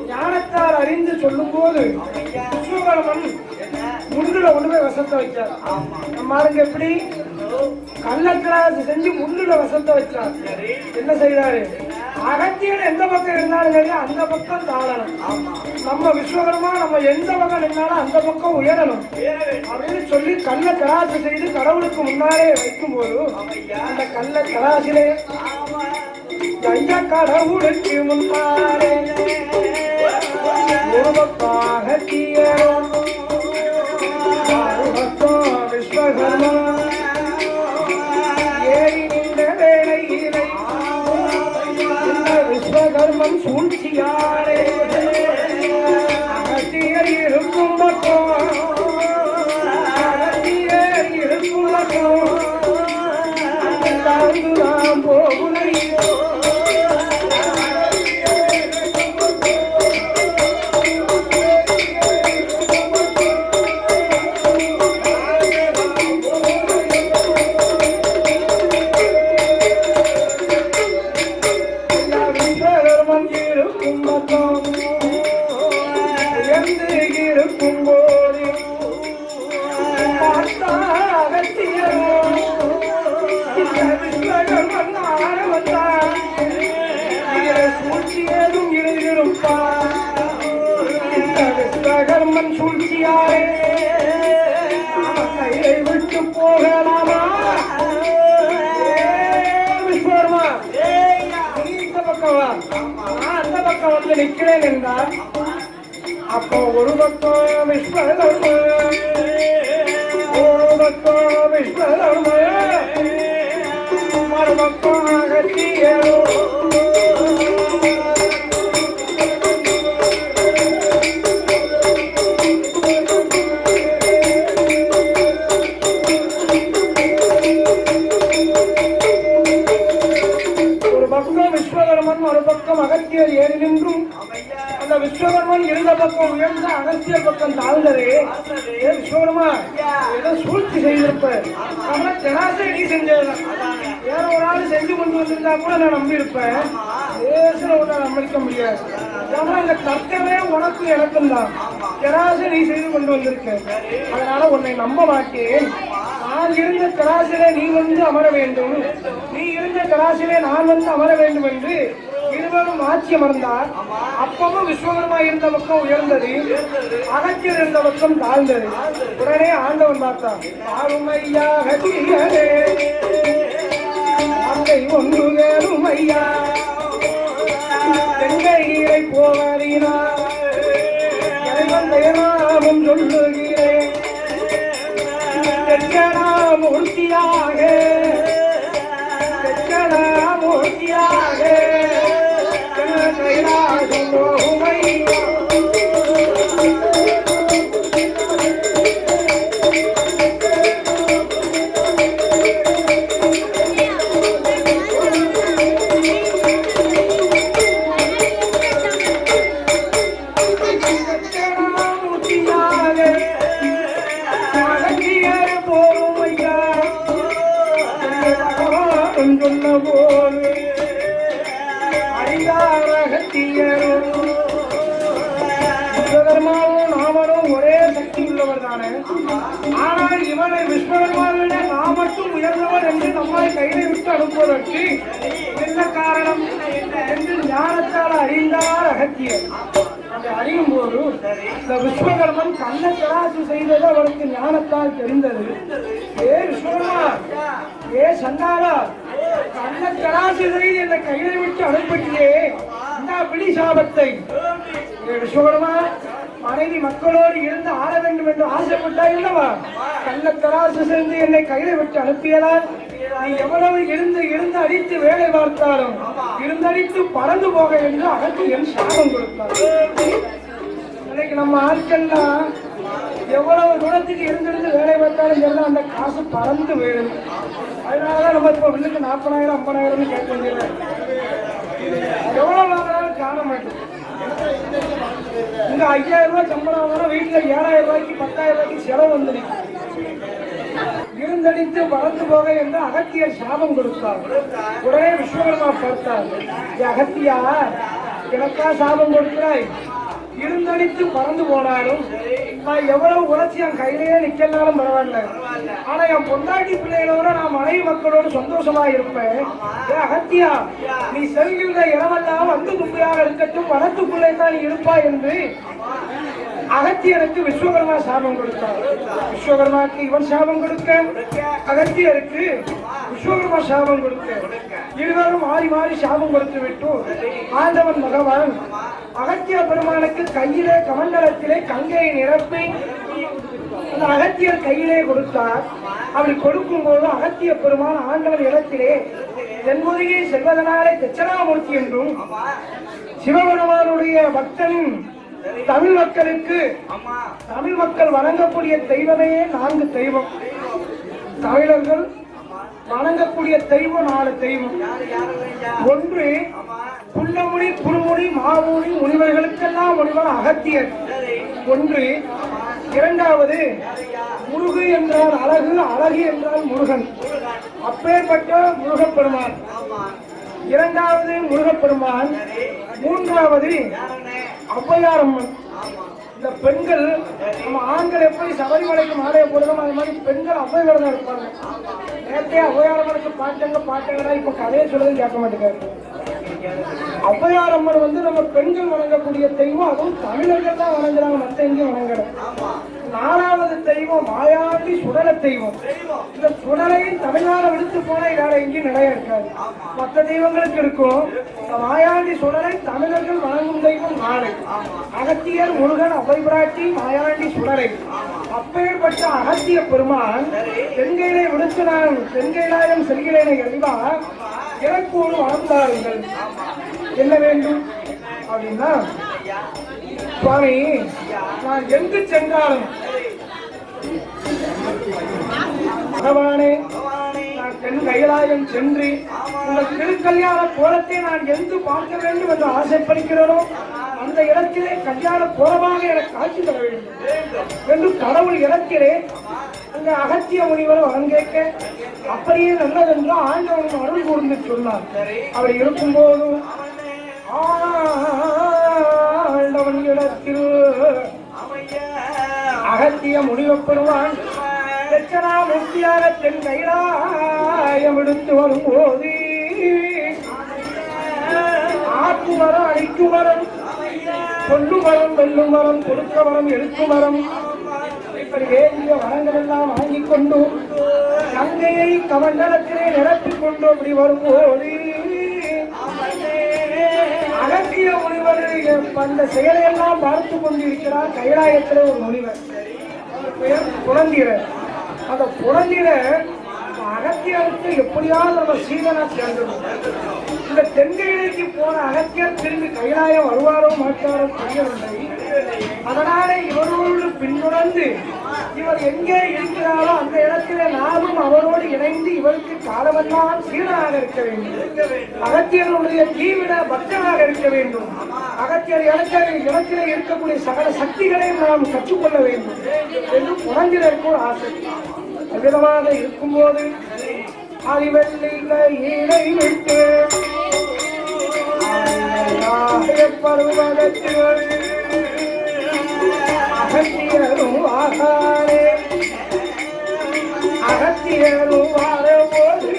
A: ஞானத்தார் அறிந்து சொல்லும் போது விஸ்வகர்மன் முள்ளுல கொண்டு போய் வசத்தை வச்சார். நம்ம ஆளுங்க எப்படி கள்ளக்கிராசு செஞ்சு முள்ளுல வசத்தை வச்சார். என்ன செய்யறாரு? அகத்தியன் எந்த பக்கம் இருந்தாலும் அந்த பக்கம் தாழணும். நம்ம விஸ்வகர்மா நம்ம எந்த பக்கம் நின்னாலும் அந்த பக்கம் உயரணும் அப்படின்னு சொல்லி கள்ள கராசு செய்து கடவுளுக்கு முன்னாலே வைக்கும் போது அந்த கள்ள கராசிலே கடவுளுக்கு முன்னாலே ஒரு பக்கம் அகத்தியரும் விஸ்வகர்மா ஏறி நின்ற வேளையிலே விஸ்வகர்மன் சூழ்ச்சியாரே அகத்தியர் இருக்கும் பக்கம் அகத்தியர் இருக்கும் பக்கம் தாழ்ந்துதான் போகுலையோ விஸ்வகர்மன் சூழ்ச்சியாரே கையை விட்டு போகலாமா? விஸ்வகர்மா, இந்த பக்கம் வா, நான் அந்த பக்கம் வந்து நிற்கிறேன் என்றார். அப்போ ஒரு பக்கம் விஸ்வகர்மா, ஒரு பக்கம் விஸ்வகர்மா, மறுபக்கம் அகத்தியரோ மறுபக்கம் அகத்தியர் ஏறி நின்றும் அந்த விஸ்வகர்மன் இருந்த பக்கம் உயர்ந்த அகத்தியர் பக்கம் தாழ்ந்ததே. விஸ்வகர்மா ஏதோ சூழ்ச்சி செய்திருப்ப நம்மள ஜனாசை நீ செஞ்சது வேற ஒரு ஆள் செஞ்சு கொண்டு வந்திருந்தா கூட நான் நம்பி இருப்பேன். தேசம் ஒன்றை நம்பிக்க முடியாது. ஏன்னா இந்த தர்க்கமே உனக்கு எனக்கும் தான். ஜனாசை நீ செய்து கொண்டு வந்திருக்க, அதனால உன்னை நம்ப மாட்டேன். நான் இருந்த தராசிலே நீ வந்து அமர வேண்டும், நீ இருந்த தராசிலே நான் வந்து அமர வேண்டும் என்று இருவரும் ஆட்சி அமர்ந்தார். அப்பவும் விஸ்வகர்மா இருந்த பக்கம் உயர்ந்தது, அகத்தியர் இருந்த பக்கம் தாழ்ந்தது. உடனே ஆண்டவன் பார்த்தான். ஆளுமையா அகத்தியரே அங்கை ஒன்று வேறும் ஐயா தெங்கையை போவதினார் நாமும் சொல்லுகிறேன் மூர்த்தியாக மூர்த்தியாக விஸ்வகர்மாவும் நாமளும் ஒரே சக்தி உள்ளவர் தானே. ஆனால் இவனை விஸ்வகர்மாவிட நாம் மட்டும் உயர்ந்தவர் என்று நம்மை கையை விட்டு அனுப்புவதற்கு என்ன காரணம் என்று ஞானத்தால் அறிந்தார் அகத்தியர். அதை அறியும் போது இந்த விஸ்வகர்மன் கண்ண தராசு செய்தது அவருக்கு ஞானத்தால் தெரிந்தது. ஏ விஸ்வகர்மா, ஏ சண்டாளா, கண்ண தராசு செய்து என்னை கையை விட்டு அனுப்பிட்டியே இந்த பிடி சாபத்தை. விஸ்வகர்மா, மனைவி மக்களோடு இருந்து ஆள வேண்டும் என்று ஆசைப்பட்டாய் அல்லவா? கள்ள தராசு சென்று என்னை கையில விட்டு அனுப்பியதால் நீ எவ்வளவு இருந்து அடித்து வேலை பார்த்தாலும் இருந்தடித்து பறந்து போக என்று அகத்தியன் சாபம் கொடுத்தார். இன்னைக்கு நம்ம ஆட்கள்லாம் எவ்வளவு தூரத்துக்கு இருந்திருந்து வேலை பார்த்தாலும் எல்லாம் அந்த காசு பறந்து வேணும். அதனாலதான் நம்ம இப்ப வீட்டுக்கு 40,000 50,000 கேட்க வேண்டியது. எவ்வளவு வாங்கினாலும் காண மாட்டேன். இங்க 5,000 ரூபாய் சம்பளம் வாங்கினா வீட்டுல 7,000 ரூபாய்க்கு 10,000 ரூபாய்க்கு செலவு வந்து இருந்தடித்து பறந்து போக என்று அகத்தியர் சாபம் கொடுத்தார். உடனே விஸ்வகர்மா பார்த்தார். அகத்தியா, எனக்கா சாபம் கொடுக்கிறாய்? இருந்தடித்து பறந்து போனாலும் நான் எவ்வளவு உழைச்சி என் கையிலேயே நிக்கலாலும் பரவாயில்ல, ஆனா என் பொண்டாட்டி பிள்ளைகளோட நான் மனைவி மக்களோடு சந்தோஷமா இருப்பேன். அகத்தியா, நீ செல்கின்ற இடமெல்லாம் வந்து கும்பியாக இருக்கட்டும், வனத்துக்குள்ளே தான் நீ இருப்பாய் என்று அகத்தியருக்கு விஸ்வகர்மா சாபம் கொடுத்தார். விஸ்வகர்மாக்கு இவன் சாபம் கொடுக்க, அகத்தியருக்கு விஸ்வகர்மா சாபம் கொடுக்க, இருவரும் மாறி மாறி சாபம் கொடுத்து விட்டு ஆண்டவன் பகவான் அகத்திய பெருமானுக்கு கையிலே கமண்டலத்திலே கங்கையை நிரப்பி அந்த அகத்தியர் கையிலே கொடுத்தார். அப்படி கொடுக்கும் போது அகத்திய பெருமான் ஆண்டவன் இடத்திலே தென்முதியை செல்வதனாலே தட்சணாமூர்த்தி என்றும், சிவபெருமானுடைய பக்தன் தமிழ் மக்களுக்கு தமிழ் மக்கள் வணங்கக்கூடிய தெய்வமே 4 தெய்வம். தமிழர்கள் வணங்கக்கூடிய தெய்வம் 4 தெய்வம். ஒன்று புள்ளமுனி, குருமுனி, மாமுனி முனிவர்களுக்கெல்லாம் முனிவர் அகத்தியர் ஒன்று. இரண்டாவது முருகு என்றால் அழகு, அழகு என்றால் முருகன். அப்பேற்பட்ட முருகப்பெருமான் இரண்டாவது முருகப்பெருமான். மூன்றாவது ஔவையாரம்மன். இந்த பெண்கள், நம்ம ஆண்கள் எப்படி சபரிமலைக்கு மாலையை போடுறோம் அது மாதிரி பெண்கள் ஔவையார் தான் இருப்பாங்க. நேரத்தே ஔவையாரம்மனுக்கு பாட்டங்கடா இப்ப கதையை சொல்றது கேட்க மாட்டேங்காரு. ஔவையாரம்மன் வந்து நம்ம பெண்கள் வணங்கக்கூடிய தெய்வம், அதுவும் தமிழர்கள் தான் வணங்குறாங்க, மற்ற எங்கேயும் வணங்கல. 4வது தெய்வம் மாயாண்டி சுடல தெய்வம். இந்த சுடலையும் தமிழ்நாடு விடுத்து போனா வேற எங்கேயும் நிலையா இருக்காது. மற்ற தெய்வங்களுக்கு இருக்கும். மாயாண்டி சுடலை தமிழர்கள் வணங்கும் தெய்வம் 4. அகத்தியர், முருகன், அவ்வை பிராட்டி, மாயாண்டி சுடலை. அப்பேற்பட்ட அகத்திய பெருமான் தென்கையிலே விடுத்து நான் தென்கையிலாயம் செல்கிறேனை அறிவா எனக்கு ஒரு வாழ்ந்தார்கள் என்ன வேண்டும் அப்படின்னா, சுவாமி நான் எங்கு சென்றாலும் பகவானே நான் தென் கைலாயம் சென்று உங்கள் திருக்கல்யாண கோலத்தை நான் எங்கு பார்க்க வேண்டும் என்று ஆசைப்படுகிறேனோ அந்த இடத்திலே கல்யாண கோலமாக எனக்கு காட்சி தர வேண்டும் என்று கடவுள் இடத்திலே அங்க அகத்திய முனிவர் வழங்கேற்க அப்படியே நல்லதென்று ஆண்டவன் அருள் கூர்ந்து சொன்னார். அப்படி இருக்கும்போது ஆண்டவன் இடத்தில் அகத்திய முனிவப்பெருமான் தட்சணாமூர்த்தியாக தென் கைலாயம் எடுத்து வரும்போது காப்பு மரம், அழிக்கு மரம், கொல்லு மரம், வெல்லும் மரம், கொடுக்க மரம், எடுக்கும் மரம், இப்படி வேண்டிய வரங்கள் எல்லாம் வாங்கிக் கொண்டு கங்கையை கமண்டலத்திலே நிரப்பிக் கொண்டு அப்படி வரும்போது அகத்திய முனிவர் அந்த செயலையெல்லாம் பார்த்து கொண்டிருக்கிறார். கைலாயத்தில் ஒரு முனிவர், பெயர் புலந்திரர். அந்த புலந்திரர் அகத்தியருக்கு எப்படியாவது நம்ம சீதனா சேர்ந்தது. இந்த தென்கையிலைக்கு போன அகத்தியர் திரும்பி கைலாயம் வருவாரோ மாட்டாரோ தெரியவில்லை. அதனால இவரோடு பின்தொடர்ந்து இவர் எங்கே இருக்கிறாரோ அந்த இடத்திலே நாமும் அவரோடு இணைந்து இவருக்கு காலமெல்லாம் சீடனாக இருக்க வேண்டும். அகத்தியருடைய தீவிர பக்தனாக இருக்க வேண்டும். அகத்தியர் இடத்திலே இருக்கக்கூடிய சகல சக்திகளையும் நாம் கற்றுக்கொள்ள வேண்டும் என்று புலந்திரருக்கு ஒரு ஆசை. விதமாக இருக்கும்போது அறிவெல்லை விட்டு பருவகத்தில் அகத்தியரும் ஆகாரே அகத்தியரும் வாரபோது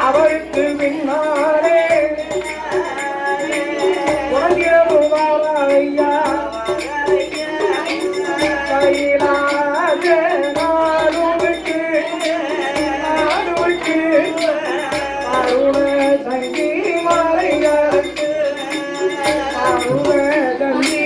A: அவருக்கு பின்னாலே குழந்தையரும் வாரையா கையிலாக நாடுவிட்டு அருண சங்கி மாலையாருக்கு அருண தந்தி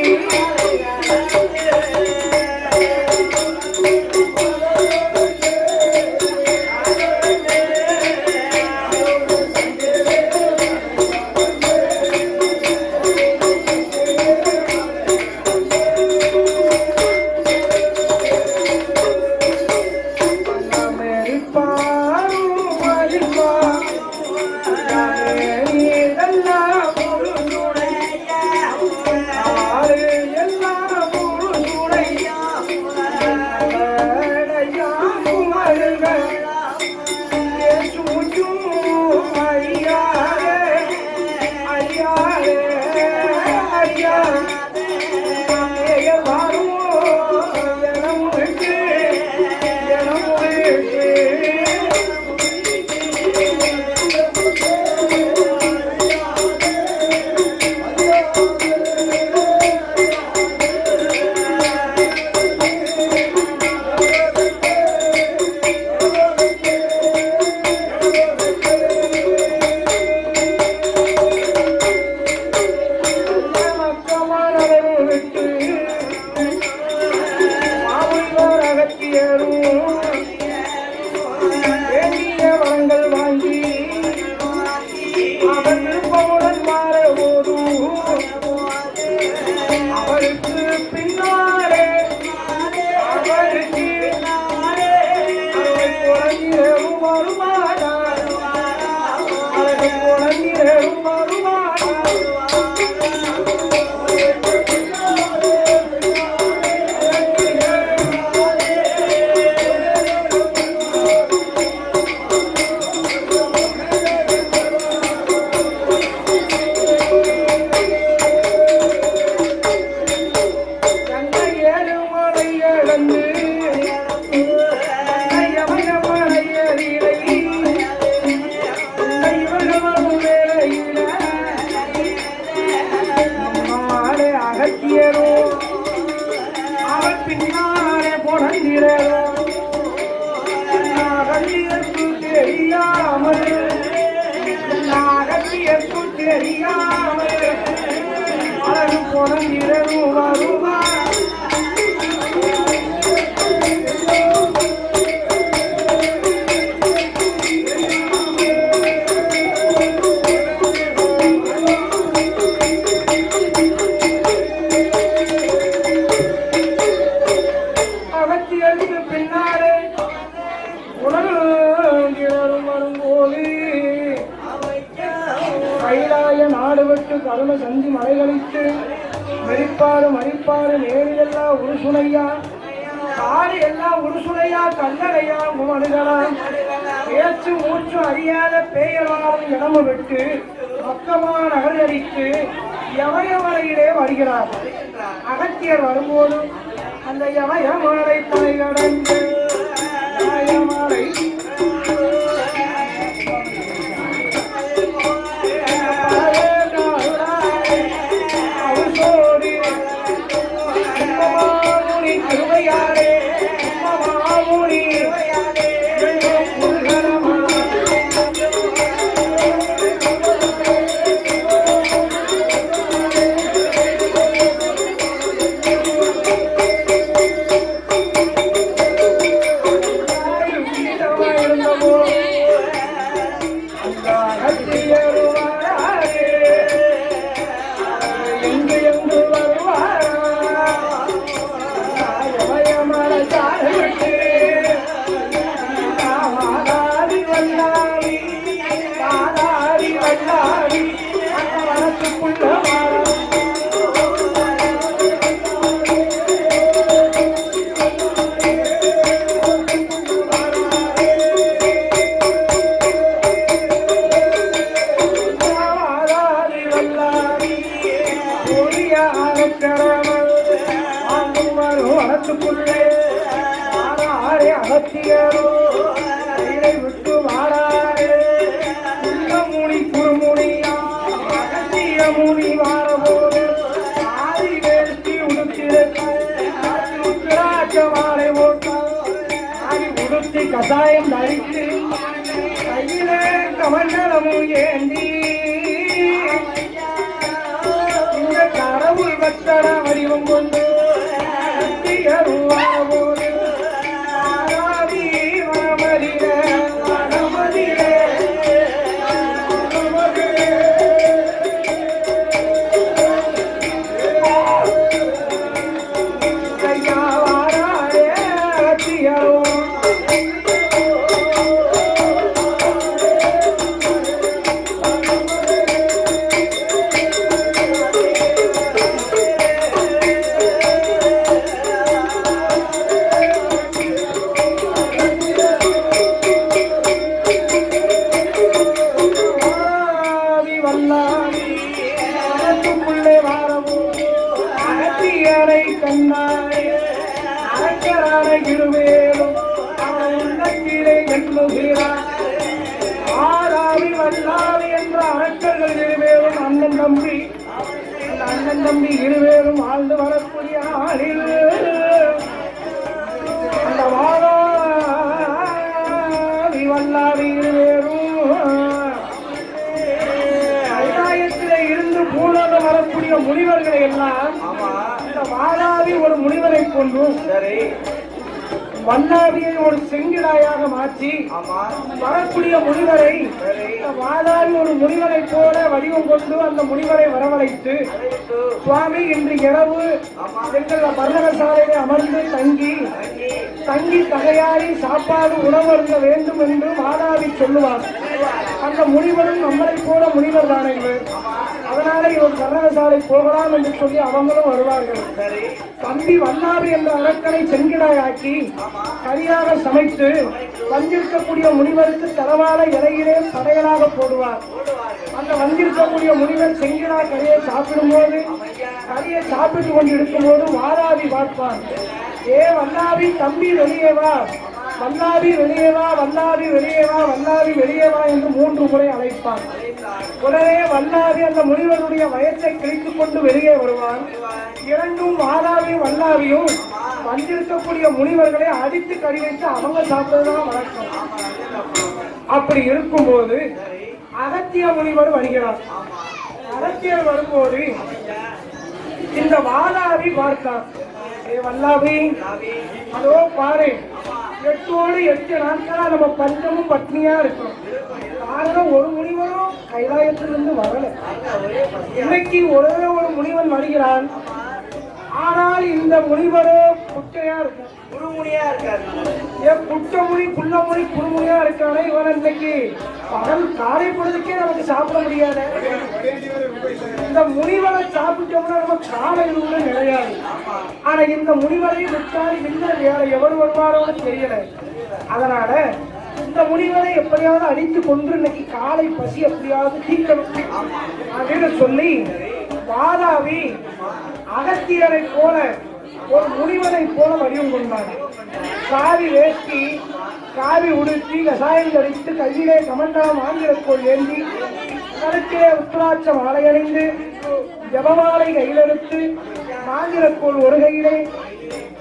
A: அகத்தியர் வரும்போது அந்த யமயமலை தலை கடந்து யமலை காட்டுக்குள்ளே வாராரே அகத்தியரோ கையை விட்டு வாராரே குள்ளமுனி குறுமுனியா அகத்திய முனி வாரபோது ஆதி வேஷ்டி உடுத்திருக்க மாலை உடுத்தி கசாயம் தரித்து கையிலே கமண்டலமும் ஏந்தி இந்த கடவுள் பக்தர வடிவம் கொண்டு போது அண்ணன் தம்பி இருவேரும் வாழ்ந்து வரக்கூடிய நாளில் அந்த வாராவி வல்லாவி இருவேரும் கைலாயத்திலே இருந்து பூலோகம் வரக்கூடிய முனிவர்களை எல்லாம் இந்த வாராவி ஒரு முனிவரை கொண்டும் வல்லாவியை ஒரு செங்கிடாயாக மாற்றி வரக்கூடிய முனிவரை வாதாவி ஒரு முனிவரை போல வடிவம் கொண்டு அந்த முனிவரை வரவழைத்து சுவாமி இன்று இரவு எங்கள் பர்ணகசாலையை அமர்ந்து தங்கி தகையாரி சாப்பாடு உணவு அருந்த வேண்டும் என்று வாதாவி சொல்லுவார். அந்த முனிவரும் நம்மளை போல முனிவர் தானே, அதனால இவர் பர்ணகசாலை போகலாம் என்று சொல்லி அவங்களும் வருவார்கள். தம்பி வல்லாவி என்ற அரக்கனை செங்கிடாயாக்கி சரியாக சமைத்து வந்திருக்கக்கூடிய முனிவருக்கு தரவான இலையிலே படையலாக போடுவார். அந்த வந்திருக்கக்கூடிய முனிவர் செங்கிடா கரையை சாப்பிடும் போது கரையை சாப்பிட்டு கொண்டு இருக்கும் போது வாராவி பார்ப்பான். ஏ வல்லாவி, தம்பி வெளியே வா, வல்லாவி வெளியே வா, வல்லாவி வெளியே வா, வல்லாவி வெளியே வா என்று 3 முறை அழைப்பான். உடனே வல்லாவி அந்த முனிவருடைய வயத்தை கிழித்துக் கொண்டு வெளியே வருவான். இரண்டும் வாதாவியும் வல்லாவியும் வந்திருக்கக்கூடிய முனிவர்களை அடித்து கறி வைத்து அவங்க சாப்பிடுறதுதான் வழக்கம். அப்படி இருக்கும்போது அகத்திய முனிவர் வருகிறார். அகத்தியர் வரும்போது இந்த வாதாவி பார்த்தார். வல்லாவி, அதோ பாரு, 8 நாட்களா நம்ம பஞ்சமும் பட்னியா இருக்கோம். காரணம் ஒரு முனிவரும் கைலாயத்திலிருந்து வரல. இன்னைக்கு ஒரே ஒரு முனிவன் வருகிறான். ஆனால் இந்த முனிவரோ குட்டையா இருக்க, குறுமுனியா இருக்காரு. ஏன் குட்டமுனி, புள்ளமுனி, குறுமுனியா இருக்கானே, இவன் இன்னைக்கு பகல் காலை பொழுதுக்கே நமக்கு சாப்பிட முடியாது. இந்த முனிவரை சாப்பிட்டோம்னா நம்ம காலையில் நிறையாது. ஆனா இந்த முனிவரை விட்டால் இன்னும் வேற எவர் வருவாரோன்னு தெரியல. அதனால இந்த முனிவரை எப்படியாவது அடித்து கொண்டு இன்னைக்கு காலை பசி எப்படியாவது தீர்க்கணும் அப்படின்னு சொல்லி வாதாவி அகத்தியரை போல ஒரு முனிவரை போல வடிவம் கொண்டார். காவி வேஷ்டி, காவி உடுத்தி, கசாயம் தரித்து, கையிலே கமண்டலம் ஆங்கிலக்கோள் ஏந்தி, கருத்திலே உத்ராட்ச மாலை அணிந்து, ஜபமாலை கையிலெடுத்து, ஆங்கிலக்கோள் ஒரு கையிலே,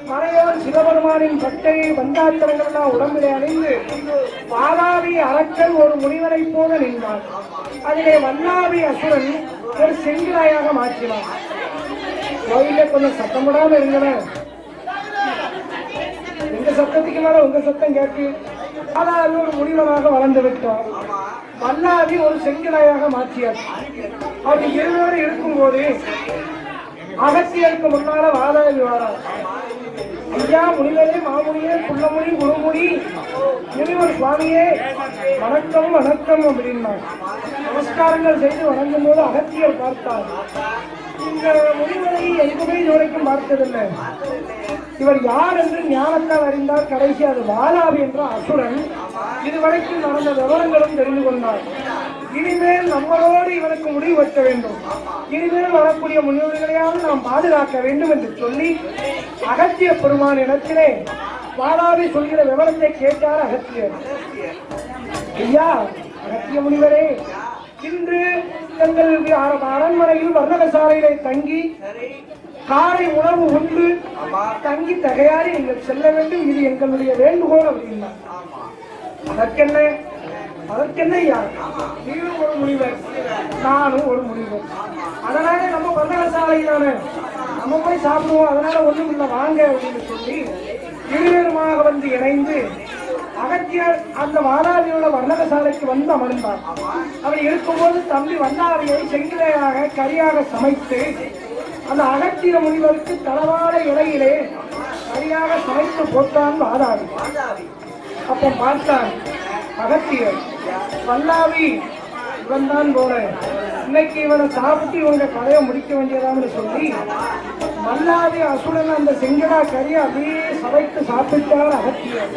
A: மறையோர் சிவபெருமானின் பட்டையை பந்தாத்திரங்கள்லாம் உடம்பிலே அணிந்து வாதாவி அரக்கன் ஒரு முனிவரை போல நின்றார். அதிலே வல்லாவி அசுரன் ஒரு செங்கிலாயாக மாற்றினார். கோயில கொஞ்சம் சத்தமிடாம இருங்க, எங்க சத்தத்துக்கு மேல உங்க சத்தம் கேட்டு. வாதாவி ஒரு முனிவனாக வளர்ந்து விட்டார். வல்லாவி ஒரு செங்கிலாயாக மாற்றியார். அப்படி இருவரும் இருக்கும்போது அகத்தியருக்கு முன்னால வாதாவி வாரார். ஐயா முனிவரே, மாமுனியே, புள்ளமுனி, குருமுனி, முனிவர் சுவாமியே, வணக்கம் வணக்கம் அப்படின்னார். நமஸ்காரங்கள் செய்து வணங்கும் போது அகத்தியர் பார்த்தார். இந்த முனிவரை எங்குமே இதுவரைக்கும் பார்த்ததில்லை. இவர் யார் என்று ஞானத்தால் அறிந்தார். கடைசி அது வாதாவி என்ற அசுரன். இதுவரைக்கும் நடந்த விவரங்களும் தெரிந்து கொண்டார். இனிமேல் நம்மளோடு இவனுக்கு முடிவு வைக்க வேண்டும். இனிமேல் வரக்கூடிய முன்னோர்களையாவது நாம் பாதுகாக்க வேண்டும் என்று சொல்லி அகத்திய பெருமான் இடத்திலே வாதாபி சொல்கிற விவரத்தை கேட்டார் அகத்தியர். ஐயா அகத்திய முனிவரே, இன்று எங்கள் அரண்மனையில் வர்ணகசாலையிலே தங்கி காலை உணவு உண்டு தங்கி தகையாரி நீங்கள் செல்ல வேண்டும், இது எங்களுடைய வேண்டுகோள் அப்படின்னா. அதற்கென்ன யார் நீயும் ஒரு முனிவர் நானும் ஒரு முனிவர், அதனால நம்ம வர்ணகசாலையிலான நம்ம போய் சாப்பிடுவோம், அதனால ஒண்ணும் இல்லை வாங்க அப்படின்னு சொல்லி இருவேறுமாக வந்து இணைந்து அகத்தியர் அந்த வாதாபியோட வர்ணகசாலைக்கு வந்து அமர்ந்தார். அவர் இருக்கும்போது தம்பி வந்தாரியை செங்கிலையாக கரியாக சமைத்து அந்த அகத்திய முனிவருக்கு தளவாட இலையிலே சரியாக சமைத்து போட்டான் வாதாபி. அப்ப பார்த்தான் அகத்தியர், வல்லாவி இவன் தான் போல, இன்னைக்கு இவனை சாப்பிட்டு இவங்க கதையை முடிக்க வேண்டியதான்னு சொல்லி வல்லாவி அசுரன் அந்த செங்கடா கறியை அப்படியே சமைத்து சாப்பிட்டார் அகத்தியர்.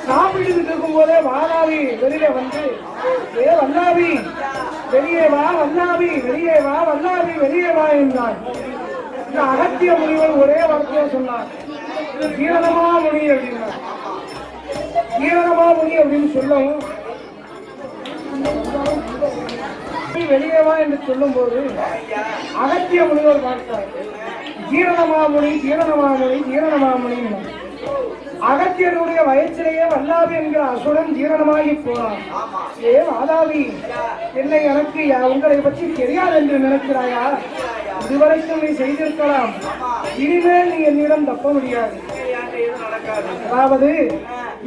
A: சாப்பிட்டு இருக்கும் போதே வாதாபி வெளியே வந்து, ஏ வல்லாவி வெளியே வா, வல்லாவி வெளியே வா, வல்லாவி வெளியே வா என்றான். இந்த அகத்திய முனிவர் ஒரே வார்த்தையை சொன்னார், ஜீரணமா முனி அப்படின்னா. ஜீரணமா முனி அப்படின்னு சொல்லவும் வெளியே வா என்று சொல்லும் போது அகத்திய முனிவர் பார்த்தார், ஜீரணமாமுனி ஜீரணமாமுனி ஜீரணமாமுனி. அகத்தியருடைய வயசிலேயே வல்லாபி என்கிற அசுரன் ஜீரணமாகி போனான். ஏ வாதாபி, என்னை எனக்கு உங்களை பற்றி தெரியாது என்று நினைக்கிறாயா? இதுவரைக்கும் நீ செய்திருக்கலாம், இனிமேல் நீ என்னிடம் தப்ப முடியாது. அதாவது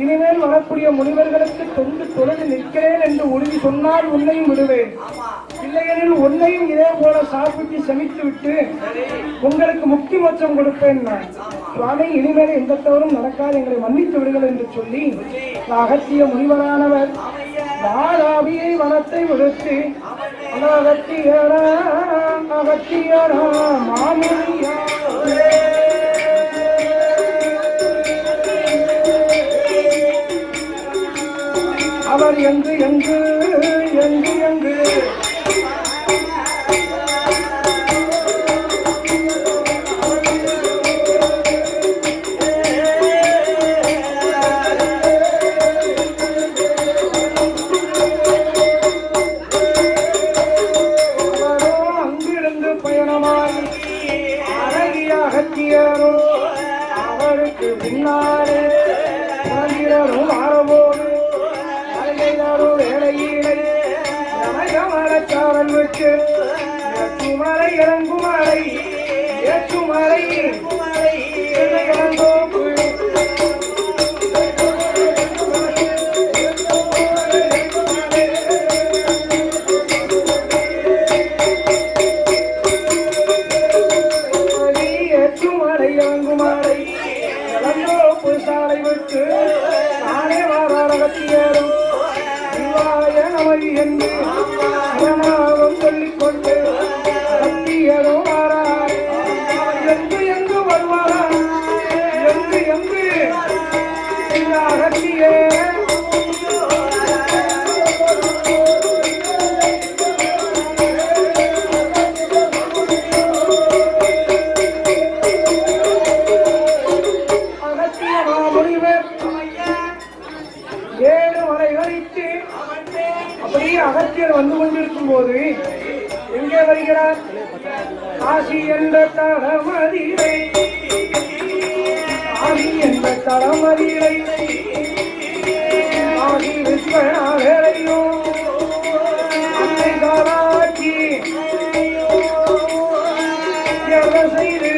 A: இனிமேல் வரக்கூடிய முனிவர்களுக்கு தொண்டு தொழுது நிற்கிறேன் என்று உறுதி சொன்னால் உன்னையும் விடுவேன், இல்லையெனில் உன்னையும் இதே போல சாப்பிட்டு சமைத்து விட்டு உங்களுக்கு முக்தி மோட்சம் கொடுப்பேன். சுவாமி, இனிமேல் எந்த தவறும் நடக்காது, எங்களை மன்னித்து விடுங்கள் என்று சொல்லி அகத்திய முனிவரானவர் வாதாபியை வனத்தை விடுத்து அகத்தியரா அகத்தியரா மாமுனியா அவர் எங்கு எங்கு எங்கு எங்கு அங்கிருந்து பயணமாய் அழகிய அகத்தியரோ அவருக்கு பின்னாலே ஆரவோடு வேலையிலே மரச்சாரல் விட்டு ஏற்றுமலை இறங்குமலை ஏற்றுமலை இறங்கோ ஏற்றுமலை இறங்குமலை இளங்கோ சாலை விட்டு நானே வாராரகத்தியரும் என்று சொல்லிக்கொண்டு அகத்தியரும் வாரார். எங்கு எங்கு வருவார், எங்கு எங்கு இந்த அகத்திய அகத்திய மாமுனிவர் 7 மலைகளிட்டு அப்படியே அகத்தியர் வந்து கொண்டிருக்கும் போது எங்கே வருகிறார்? காசி என்ற தளமதிலை, காசி என்ற தளமதிலை காசி விஸ்வநாதரையோ அன்னை காலாட்சி செய்து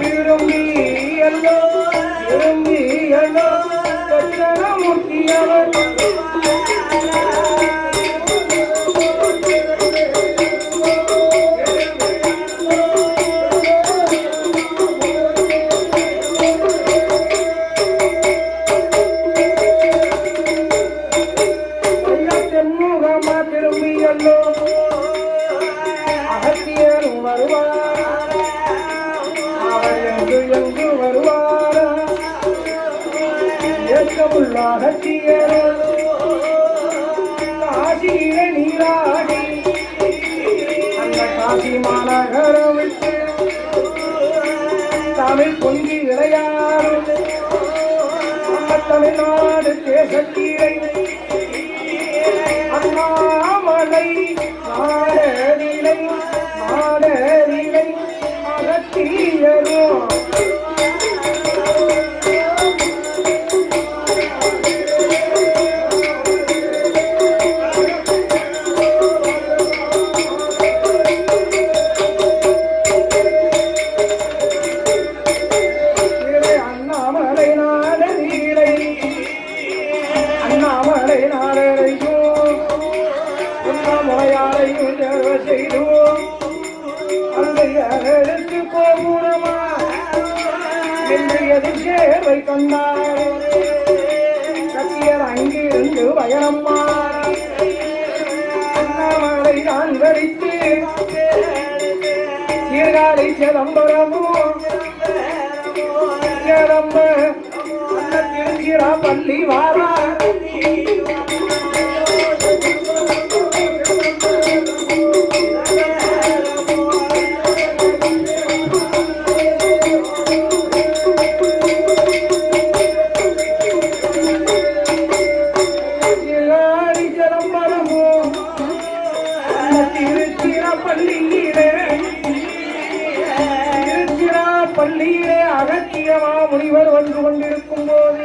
A: திரும்பி எல்லோ திரும்பி எல்லோ மூர்த்தியவர் அகத்தியரோ காசியிலே நீராடி அந்த காசி மாநகரம் விட்டு தமிழ் பொங்கி விளையாடும் நம்ம தமிழ்நாடு தேசத்தீரை அண்ணாமலை நாடரிலை நாடரிலை அகத்தியரோ சேவை கண்டார் கத்தியர் அங்கிருந்து பயணம்மா அண்ணாமலை தான் கழித்து சீர்காழி சிதம்பரமோ சிதம்ப திருச்சிராப்பள்ளி வாரா பள்ளியிலே அகத்தியமா முனிவர் வந்து கொண்டிருக்கும் போது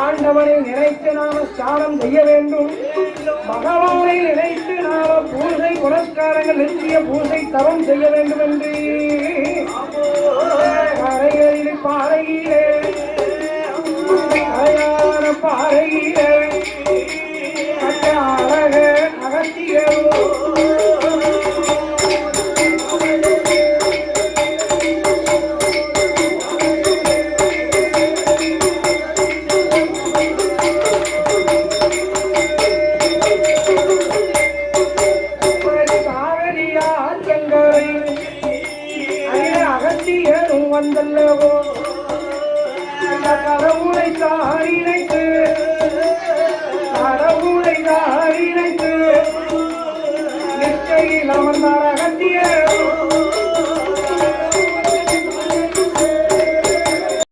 A: ஆண்டவனை நினைத்து நாம ஸ்நானம் செய்ய வேண்டும். பகவானை நினைத்து நாம பூஜை புனஸ்காரங்கள் நிறுத்திய பூஜை தவம் செய்ய வேண்டும் என்று கரைகளில் பாறையிலே கரையான பாறையிலே அழக அகத்தியோ வந்தல்லவோ கடவுளை தாரினைத்து கடவுளை தாரினைத்து நிச்சயில் அமர்ந்தார் அகத்தியர்